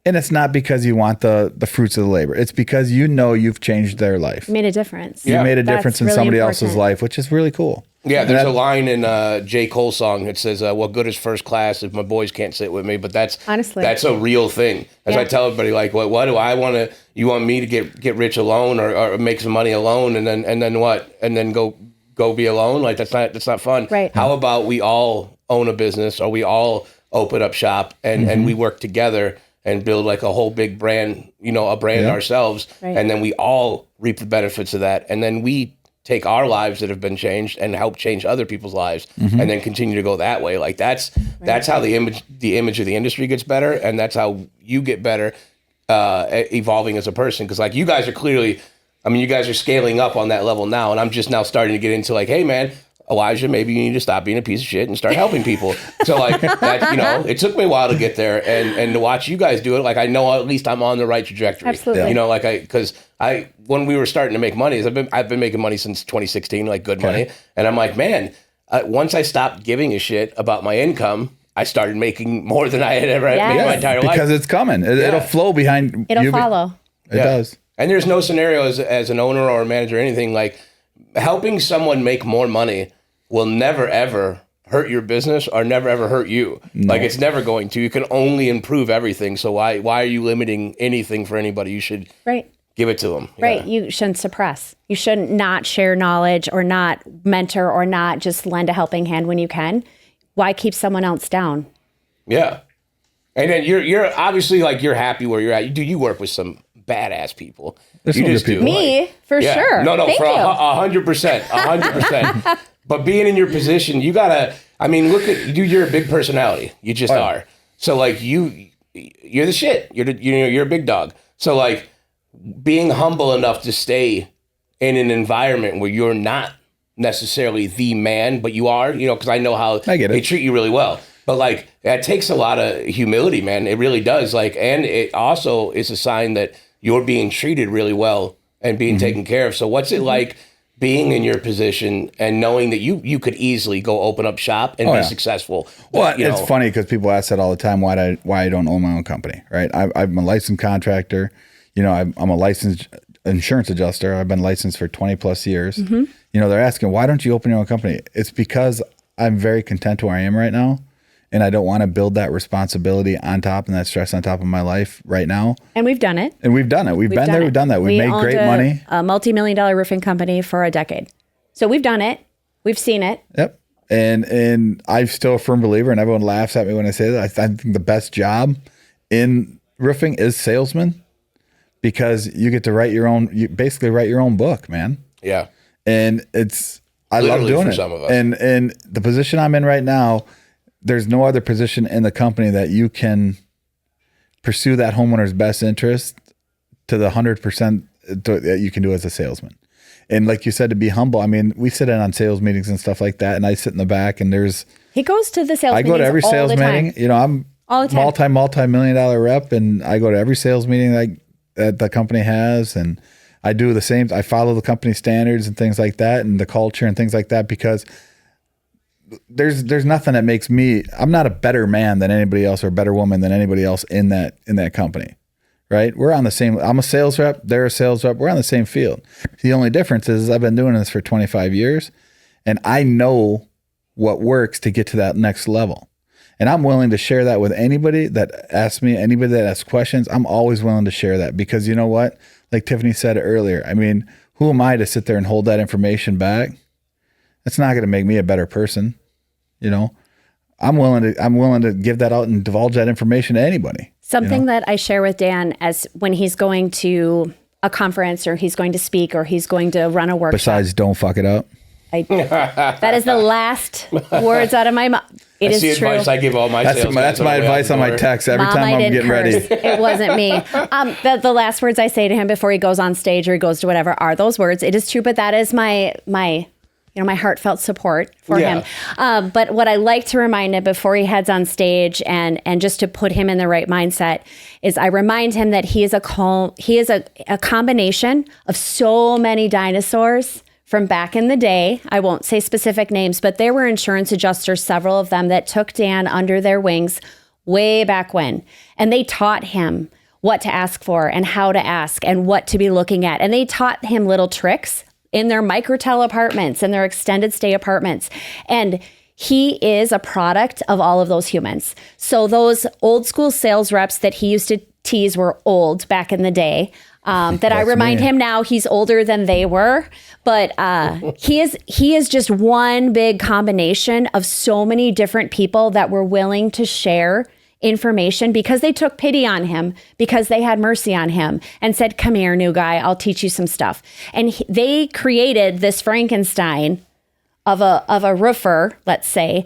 and it's not because you want the fruits of the labor. It's because you've changed their life. Made a difference. You made a difference in somebody else's life, which is really cool. Yeah, there's a line in J. Cole's song that says, what good is first class if my boys can't sit with me? But that's a real thing. As I tell everybody, like, what do I want to, you want me to get rich alone or make some money alone and then what? And then go be alone? Like, that's not fun. Right. How about we all own a business, or we all open up shop and we work together and build like a whole big brand, a brand ourselves. Right. And then we all reap the benefits of that. And then we take our lives that have been changed and help change other people's lives, and then continue to go that way. Like that's how the image of the industry gets better. And that's how you get better, evolving as a person. Cause like you guys are clearly, you guys are scaling up on that level now. And I'm just now starting to get into like, hey man, Elijah, maybe you need to stop being a piece of shit and start helping people. So like that, it took me a while to get there, and to watch you guys do it, like I know at least I'm on the right trajectory. Absolutely. Because when we were starting to make money, I've been making money since 2016, like good money, and I'm like, man, once I stopped giving a shit about my income, I started making more than I had ever made my entire life. Because it's coming. It'll flow behind. It'll follow. It does. And there's no scenario as an owner or a manager or anything, like helping someone make more money will never ever hurt your business or never ever hurt you. No. Like it's never going to. You can only improve everything. So why are you limiting anything for anybody? You should give it to them. Right. You shouldn't suppress. You shouldn't not share knowledge or not mentor or not just lend a helping hand when you can. Why keep someone else down? Yeah. And then you're obviously like you're happy where you're at. You work with some badass people. There's you just people. do. Me, for sure. No, Thank for you. 100%. But being in your position, you gotta. Look at you. You're a big personality. You just are. So like you're the shit. You're a big dog. So like being humble enough to stay in an environment where you're not necessarily the man, but you are. Because I know how they treat you really well. But like that takes a lot of humility, man. It really does. Like, and it also is a sign that you're being treated really well and being taken care of. So what's it like being in your position and knowing that you could easily go open up shop and be successful? Well, it's funny because people ask that all the time, why I don't own my own company, right? I'm a licensed contractor. I'm a licensed insurance adjuster. I've been licensed for 20 plus years. They're asking, why don't you open your own company? It's because I'm very content where I am right now. And I don't want to build that responsibility on top and that stress on top of my life right now. And we've done it. We've been there. We've done that. We've made great money. A multi-million-dollar roofing company for a decade. So we've done it. We've seen it. Yep. And I'm still a firm believer, and everyone laughs at me when I say that. I think the best job in roofing is salesman, because you get to you basically write your own book, man. Yeah. And I love doing it. Some of us. And the position I'm in right now, there's no other position in the company that you can pursue that homeowner's best interest to the 100% that you can do as a salesman. And like you said, to be humble. I mean, we sit in on sales meetings and stuff like that, and I sit in the back, and he goes to the sales. I go to every sales meeting. You know, I'm multi-million-dollar rep, and I go to every sales meeting that the company has, and I do the same. I follow the company standards and things like that, and the culture and things like that, because there's nothing that makes me. I'm not a better man than anybody else or a better woman than anybody else in that company. Right? We're on the same, I'm a sales rep, they're a sales rep, we're on the same field. The only difference is I've been doing this for 25 years and I know what works to get to that next level. And I'm willing to share that with anybody that asks me, anybody that asks questions. I'm always willing to share that, because you know what? Like Tiffany said earlier, I mean, who am I to sit there and hold that information back? That's not going to make me a better person. You know, I'm willing to give that out and divulge that information to anybody. Something that I share with Dan as when he's going to a conference or he's going to speak or he's going to run a workshop. Besides, don't fuck it up. That is the last words out of my mouth. It is true. Advice I give all my sales. That's my advice on my text every time I'm getting ready. It wasn't me. The last words I say to him before he goes on stage or he goes to whatever are those words. It is true, but that is my heartfelt support for him. But what I like to remind him before he heads on stage and just to put him in the right mindset is I remind him that he is a combination of so many dinosaurs from back in the day. I won't say specific names, but there were insurance adjusters, several of them, that took Dan under their wings way back when. And they taught him what to ask for and how to ask and what to be looking at. And they taught him little tricks in their microtel apartments and their extended stay apartments. And he is a product of all of those humans. So those old school sales reps that he used to tease were old back in the day. That I remind him now he's older than they were. But he is just one big combination of so many different people that were willing to share information because they took pity on him, because they had mercy on him and said, come here, new guy, I'll teach you some stuff. And they created this Frankenstein of a roofer, let's say,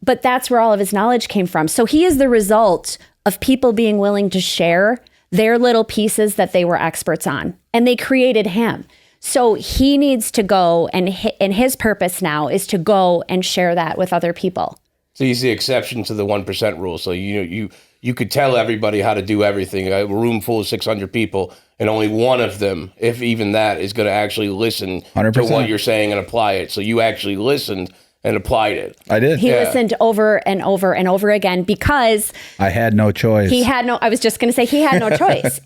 but that's where all of his knowledge came from. So he is the result of people being willing to share their little pieces that they were experts on, and they created him. So he needs to go, and his purpose now is to go and share that with other people. So he's the exception to the 1% rule. So you could tell everybody how to do everything. A room full of 600 people, and only one of them, if even that, is going to actually listen 100%. To what you're saying and apply it. So you actually listened and applied it. I did. He listened over and over and over again because I had no choice. I was just going to say he had no choice.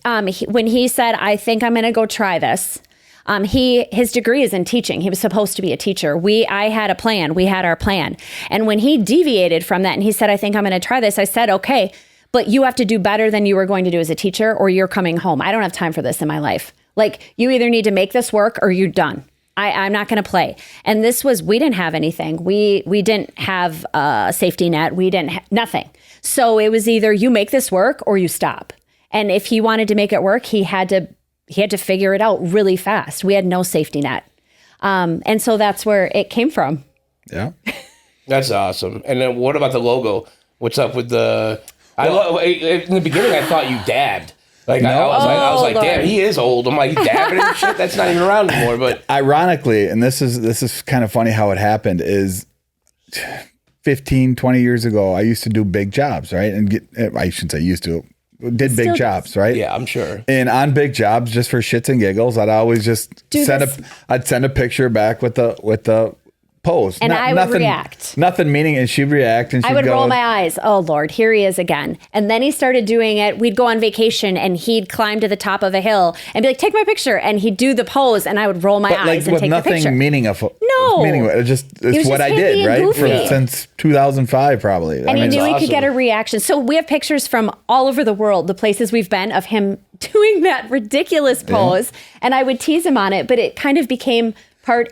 When he said, I think I'm going to go try this. His degree is in teaching. He was supposed to be a teacher. I had a plan. We had our plan. And when he deviated from that and he said, I think I'm going to try this, I said, okay, but you have to do better than you were going to do as a teacher, or you're coming home. I don't have time for this in my life. Like, you either need to make this work or you're done. I'm not going to play. And we didn't have anything. We didn't have a safety net. We didn't nothing. So it was either you make this work or you stop. And if he wanted to make it work, he had to figure it out really fast. We had no safety net. And so that's where it came from. Yeah. That's awesome. And then what about the logo? What's up with the... in the beginning, I thought you dabbed. Like, no. I was like, damn, he is old. I'm like, dabbing and shit? That's not even around anymore. But ironically, and this is kind of funny how it happened, is 15, 20 years ago, I used to do big jobs, right? And I shouldn't say used to, did big jobs, right? Yeah, I'm sure. And on big jobs, just for shits and giggles, I'd always just send a picture back with the pose. And I would react. Nothing meaning, and she'd react, and she'd I would roll my eyes. Oh, Lord, here he is again. And then he started doing it. We'd go on vacation, and he'd climb to the top of a hill and be like, take my picture. And he'd do the pose, and I would roll my eyes and take the picture. Nothing meaningful. No. It's what I did, right? Since 2005, probably. And he knew he could get a reaction. So we have pictures from all over the world, the places we've been, of him doing that ridiculous pose. And I would tease him on it, but it kind of became...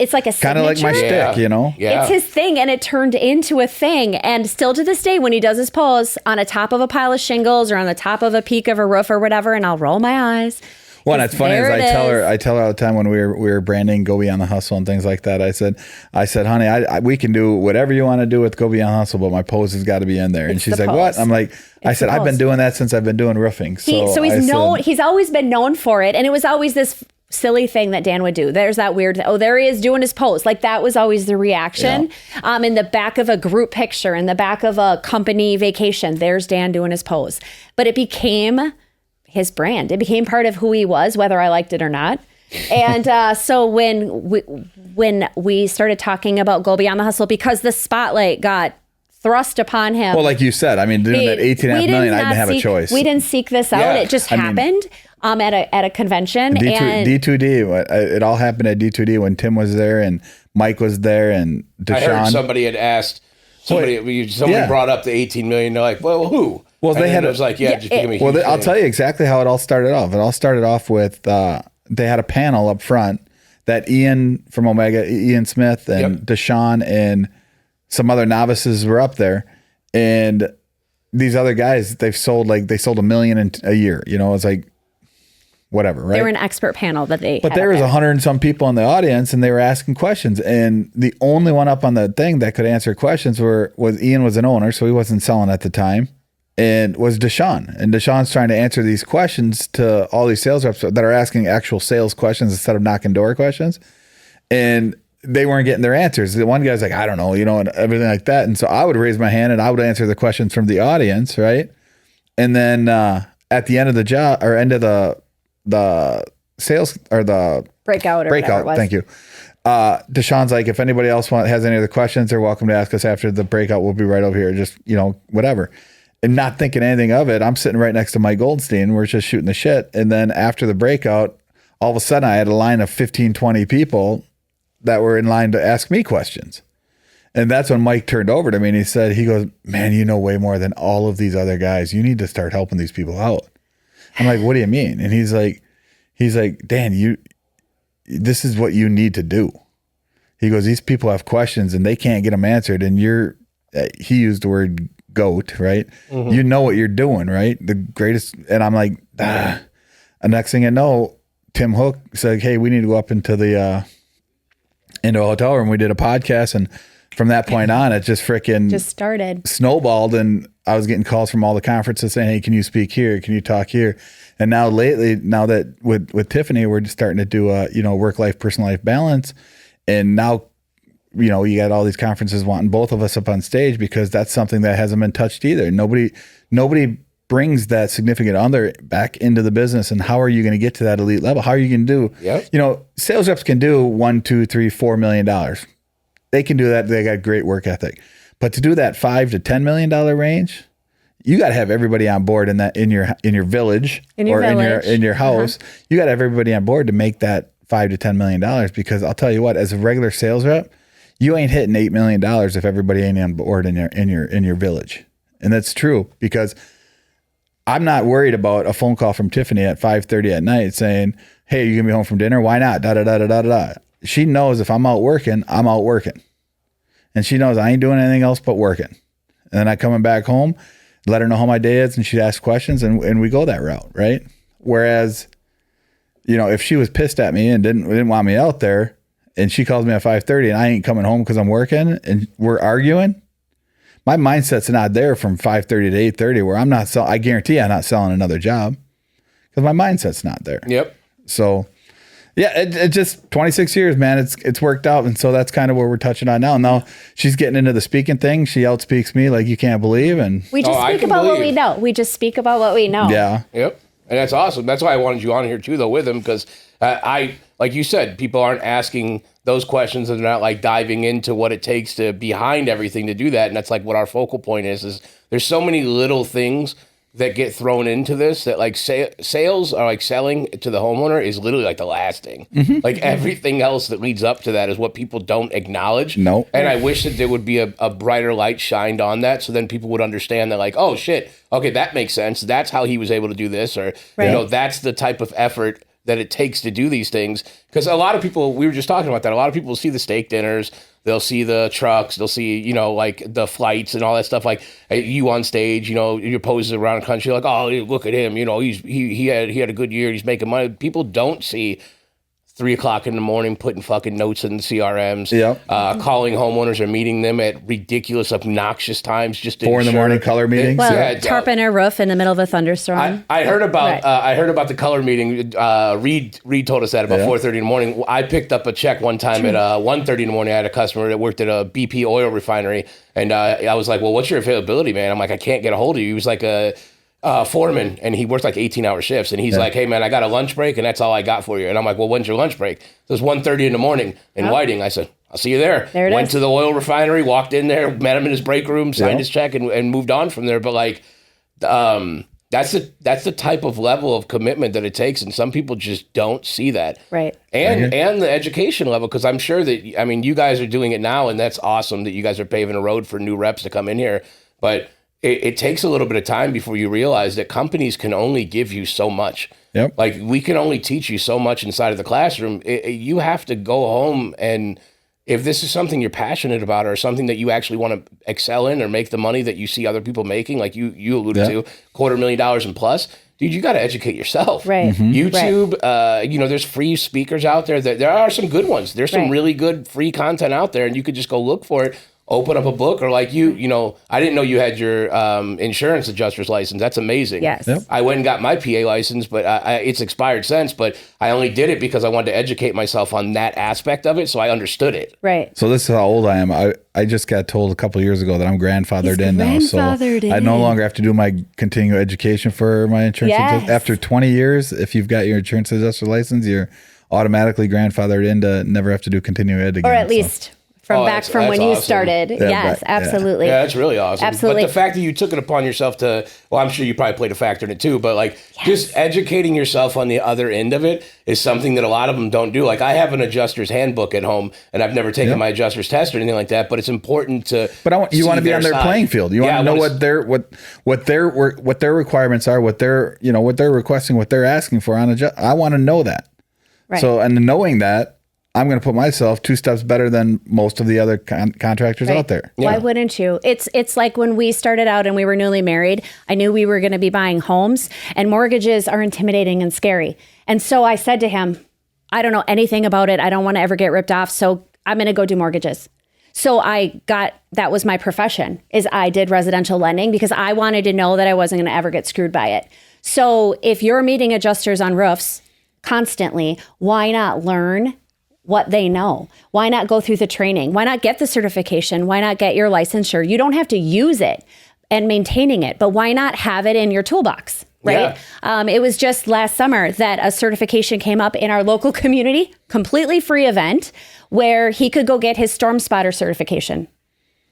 It's like a signature. Kind of like my stick, you know? Yeah. It's his thing, and it turned into a thing. And still to this day, when he does his pose on a top of a pile of shingles or on the top of a peak of a roof or whatever, and I'll roll my eyes. Well, and it's funny There as it I tell her all the time when we were branding Go Beyond the Hustle and things like that. I said, honey, we can do whatever you want to do with Go Beyond the Hustle, but my pose has got to be in there. And It's she's the like, pose. what? I'm like, I said, I've been doing that since I've been doing roofing. So he's known. said, He's always been known for it, and it was always this silly thing that Dan would do. There's that weird, there he is doing his pose. Like that was always the reaction. In the back of a group picture, in the back of a company vacation, there's Dan doing his pose. But it became his brand. It became part of who he was, whether I liked it or not. And so when we started talking about Go Beyond the Hustle, because the spotlight got thrust upon him. well, like you said, I mean, doing that 18.5 million, I didn't have a choice. We didn't seek this out. Yeah. It just happened at a convention. D2D, it all happened at D2D when Tim was there and Mike was there and Deshaun. I heard somebody had asked, somebody brought up the 18 million. They're like, well, who? Well, and they had it was like, just give me. Well, I'll tell you exactly how it all started off. It all started off with they had a panel up front that Ian from Omega, Ian Smith and Deshaun and some other novices were up there, and these other guys, they sold $1 million a year. You know, it's like whatever, right? They were an expert panel that they. But there was 100 and some people in the audience, and they were asking questions. And the only one up on the thing that could answer questions was Ian was an owner, so he wasn't selling at the time, and was Deshaun. And Deshaun's trying to answer these questions to all these sales reps that are asking actual sales questions instead of knocking door questions. And they weren't getting their answers. The one guy's like, I don't know, and everything like that. And so I would raise my hand and I would answer the questions from the audience, right? And then at the end of the job or end of the sales or the breakout, whatever it was. Thank you. Deshaun's like, if anybody else has any other questions, they're welcome to ask us after the breakout. We'll be right over here. Just, whatever. And not thinking anything of it. I'm sitting right next to Mike Goldstein. We're just shooting the shit. And then after the breakout, all of a sudden I had a line of 15, 20 people that were in line to ask me questions. And that's when Mike turned over to me and he goes, man, you know way more than all of these other guys. You need to start helping these people out. I'm like, what do you mean? And he's like, Dan, this is what you need to do. He goes, these people have questions and they can't get them answered. And he used the word GOAT, right? Mm-hmm. You know what you're doing, right? The greatest. And I'm like, And next thing I know, Tim Hook said, hey, we need to go up into a hotel room. We did a podcast, and from that point on, it just started snowballed. And I was getting calls from all the conferences saying, hey, can you speak here? Can you talk here? And now that with Tiffany, we're just starting to do work-life, personal life balance. And now, you got all these conferences wanting both of us up on stage because that's something that hasn't been touched either. Nobody brings that significant other back into the business. And how are you going to get to that elite level? How are you going to do, sales reps can do $1 million, $2 million, $3 million, $4 million. They can do that. They got great work ethic, but to do that $5 to $10 million range, you got to have everybody on board in your village in your house. You got to have everybody on board to make that $5 to $10 million, because I'll tell you what, as a regular sales rep, you ain't hitting $8 million if everybody ain't on board in your village. And that's true, because I'm not worried about a phone call from Tiffany at 5:30 at night saying, hey, you gonna be home from dinner? Why not? Da, da, da, da, da, da. She knows if I'm out working, I'm out working. And she knows I ain't doing anything else but working. And then I coming back home, let her know how my day is, and she'd ask questions, and we go that route, right? Whereas, if she was pissed at me and didn't want me out there, and she calls me at 5:30 and I ain't coming home because I'm working and we're arguing, my mindset's not there from 5:30 to 8:30 where I'm not selling. I guarantee I'm not selling another job because my mindset's not there. Yep. So, yeah, it just 26 years, man. It's worked out, and so that's kind of where we're touching on now. Now she's getting into the speaking thing. She outspeaks me like you can't believe, and we just speak about what we know. We just speak about what we know. Yeah. Yep. And that's awesome. That's why I wanted you on here too, though, with him, because like you said, people aren't asking those questions and they're not like diving into what it takes to behind everything to do that. And that's like what our focal point is there's so many little things that get thrown into this that like sales are like selling to the homeowner is literally like the last thing. Mm-hmm. Like everything else that leads up to that is what people don't acknowledge. No. And I wish that there would be a brighter light shined on that, so then people would understand that like, oh shit, okay, that makes sense. That's how he was able to do this, or that's the type of effort that it takes to do these things. Because a lot of people, we were just talking about that. A lot of people see the steak dinners, they'll see the trucks, they'll see, you know, like the flights and all that stuff. Like you on stage, you know, your poses around the country, like, oh, look at him, you know, he had a good year, he's making money. People don't see 3 o'clock in the morning, putting fucking notes in the CRMs, calling homeowners or meeting them at ridiculous, obnoxious times. Just 4 in the morning color meetings. Well, tarping a roof in the middle of a thunderstorm. I heard about the color meeting. Reed told us that about 4:30 in the morning. I picked up a check one time at 1:30 in the morning. I had a customer that worked at a BP oil refinery, and I was like, "Well, what's your availability, man?" I'm like, "I can't get a hold of you." He was like a foreman, and he worked like 18-hour shifts, and he's like, "Hey man, I got a lunch break and that's all I got for you." And I'm like, "Well, when's your lunch break?" It was 1:30 in the morning in Whiting. I said, "I'll see you there." Went to the oil refinery, walked in there, met him in his break room, signed his check, and moved on from there. But like that's the type of level of commitment that it takes, and some people just don't see that. Right. And the education level, because I'm sure that, I mean, you guys are doing it now, and that's awesome that you guys are paving a road for new reps to come in here, but it takes a little bit of time before you realize that companies can only give you so much. Yep. Like, we can only teach you so much inside of the classroom. You have to go home, and if this is something you're passionate about or something that you actually want to excel in or make the money that you see other people making, like you alluded to, $250,000 and plus, dude, you got to educate yourself. Right. Mm-hmm. YouTube, you know, there's free speakers out there. There are some good ones. There's some really good free content out there, and you could just go look for it. Open up a book, or like you know, I didn't know you had your insurance adjuster's license. That's amazing. Yes. Yep. I went and got my PA license, but it's expired since, but I only did it because I wanted to educate myself on that aspect of it, so I understood it. Right. So this is how old I am. I just got told a couple of years ago that I'm grandfathered in now. So I no longer have to do my continuing education for my insurance. Yes. After 20 years, if you've got your insurance adjuster license, you're automatically grandfathered in to never have to do continuing ed again. Or at least from when you awesome. started. Yeah, yes, absolutely. Yeah, that's really awesome. Absolutely. But the fact that you took it upon yourself to, well, I'm sure you probably played a factor in it too, but like just educating yourself on the other end of it is something that a lot of them don't do. Like, I have an adjuster's handbook at home, and I've never taken my adjuster's test or anything like that, but it's important to But you want to be on their playing field. You want to know what their requirements are, what they're requesting, what they're asking for on I want to know that. Right. So, and knowing that, I'm going to put myself 2 steps better than most of the other contractors out there. Yeah. Why wouldn't you? It's like when we started out and we were newly married, I knew we were going to be buying homes, and mortgages are intimidating and scary. And so I said to him, I don't know anything about it. I don't want to ever get ripped off. So I'm going to go do mortgages. So that was my profession, is I did residential lending because I wanted to know that I wasn't going to ever get screwed by it. So if you're meeting adjusters on roofs constantly, why not learn what they know? Why not go through the training? Why not get the certification? Why not get your licensure? You don't have to use it and maintaining it, but why not have it in your toolbox, right? Yeah. It was just last summer that a certification came up in our local community, completely free event, where he could go get his storm spotter certification.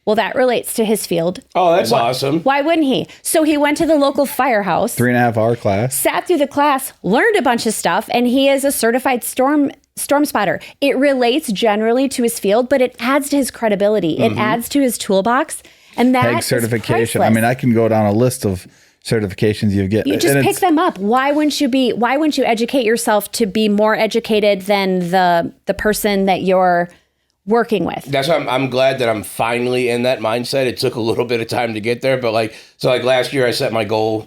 Well, that relates to his field. Oh, that's awesome. Why wouldn't he? So he went to the local firehouse. 3.5 hour class. Sat through the class, learned a bunch of stuff, and he is a certified storm spotter. It relates generally to his field, but it adds to his credibility. It adds to his toolbox. And that PEG certification. I mean, I can go down a list of certifications you get. You just pick them up. Why wouldn't you educate yourself to be more educated than the person that you're working with? That's why I'm glad that I'm finally in that mindset. It took a little bit of time to get there, but like last year I set my goal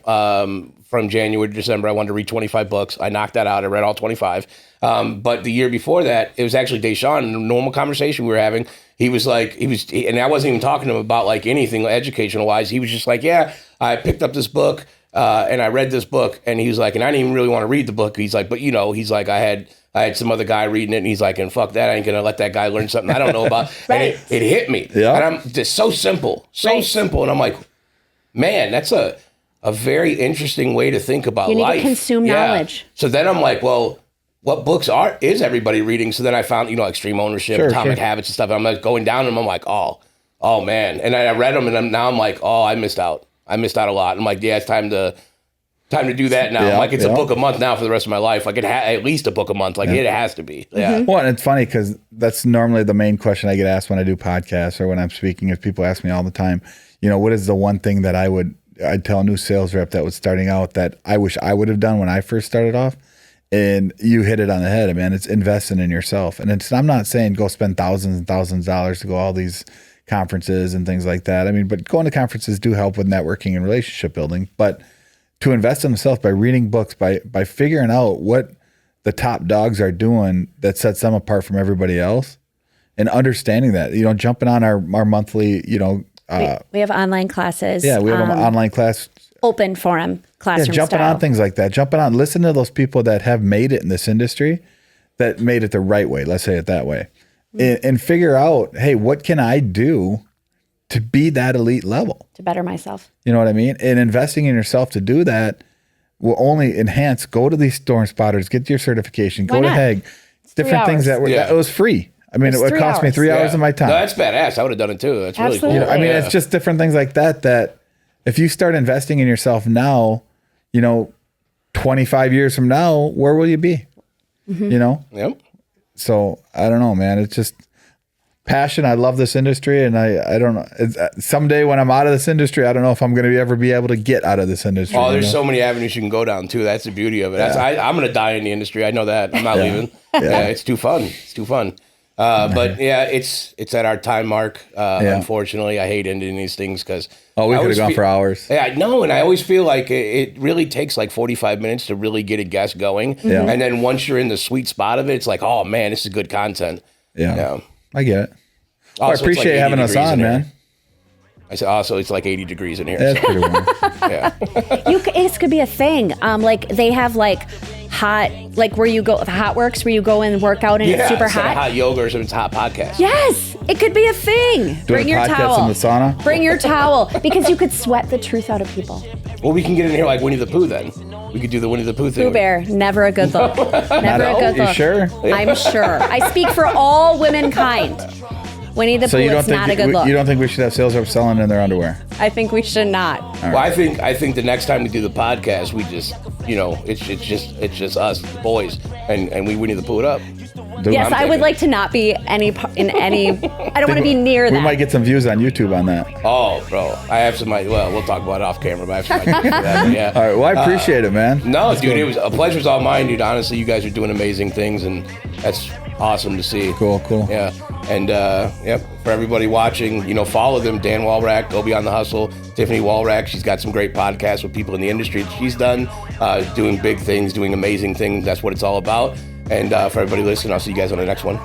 from January to December. I wanted to read 25 books. I knocked that out. I read all 25. But the year before that, it was actually Deshaun, in a normal conversation we were having. He was like, and I wasn't even talking to him about like anything educational wise. He was just like, yeah, I picked up this book and I read this book. And he was like, and I didn't even really want to read the book. He's like, but he's like, I had some other guy reading it, and he's like, and fuck that, I ain't gonna let that guy learn something I don't know about. Right. And it hit me. Yeah. And I'm just so simple. And I'm like, man, that's a very interesting way to think about life. You need to consume knowledge. So then I'm like, well, what books is everybody reading? So then I found, Extreme Ownership, Atomic Habits and stuff. And I'm like going down them. I'm like, oh man. And I read them, and now I'm like, oh, I missed out. I missed out a lot. I'm like, yeah, it's time to do that now. I'm like, it's a book a month now for the rest of my life. Like, at least a book a month. Like, it has to be. Yeah. Well, and it's funny because that's normally the main question I get asked when I do podcasts or when I'm speaking. If people ask me all the time, what is the one thing that I'd tell a new sales rep that was starting out that I wish I would have done when I first started off, And you hit it on the head, man. It's investing in yourself. And I'm not saying go spend thousands and thousands of dollars to go all these conferences and things like that. I mean, but going to conferences do help with networking and relationship building. But to invest in themselves by reading books, by figuring out what the top dogs are doing that sets them apart from everybody else, and understanding that, jumping on our monthly, we have online classes. Yeah, we have an online class. Open forum, classroom jumping style. on things like that. Jumping on, listen to those people that have made it in this industry, that made it the right way. Let's say it that way. And figure out, hey, what can I do to be that elite level? To better myself. You know what I mean? And investing in yourself to do that will only enhance. Go to these storm spotters, get your certification, go to HEG. Different things that it was free. I mean, it cost me 3 hours of my time. No, that's badass. I would have done it too. That's really cool. Absolutely. It's just different things like that if you start investing in yourself now, 25 years from now, where will you be? Mm-hmm. Yep. So I don't know, man. It's just passion. I love this industry, and I don't know. Someday when I'm out of this industry, I don't know if I'm going to ever be able to get out of this industry. Oh, there's so many avenues you can go down too. That's the beauty of it. I'm going to die in the industry. I know that. I'm not leaving. Yeah, it's too fun. It's too fun. But yeah, it's at our time mark. Unfortunately, I hate ending these things because we could have gone for hours. Yeah, I know, and I always feel like it really takes like 45 minutes to really get a guest going. Yeah. And then once you're in the sweet spot of it, it's like, oh man, this is good content. Yeah. I get it. Also, I appreciate having us on, man. I said, also, it's like 80 degrees in here. That's pretty warm. Yeah. This could be a thing. Like they have like hot, like where you go, the hot works where you go in and work out and it's super hot. Hot yoga or something, hot podcast. Yes, it could be a thing. Bring your towel. In the sauna? Bring your towel because you could sweat the truth out of people. Well, we can get in here like Winnie the Pooh then. We could do the Winnie the Pooh thing. Pooh Bear, never a good look. Never a good look. You sure? I'm sure. I speak for all womenkind. Winnie the Pooh is not a good look. You don't think we should have sales reps selling in their underwear? I think we should not. Well, I think the next time we do the podcast, we just, it's just us, the boys, and we Winnie the Pooh it up. Yes, I would like to not be I don't want to be near that. We might get some views on YouTube on that. Oh, bro. I have some, we'll talk about it off camera, but I have some ideas for that, yeah. All right, well, I appreciate it, man. No, dude, it was a pleasure's all mine, dude. Honestly, you guys are doing amazing things, and that's awesome to see. Cool. Yeah. And, for everybody watching, follow them, Dan Walrack, Go Beyond the Hustle, Tiffany Walrack. She's got some great podcasts with people in the industry that she's done, doing big things, doing amazing things. That's what it's all about. And for everybody listening, I'll see you guys on the next one.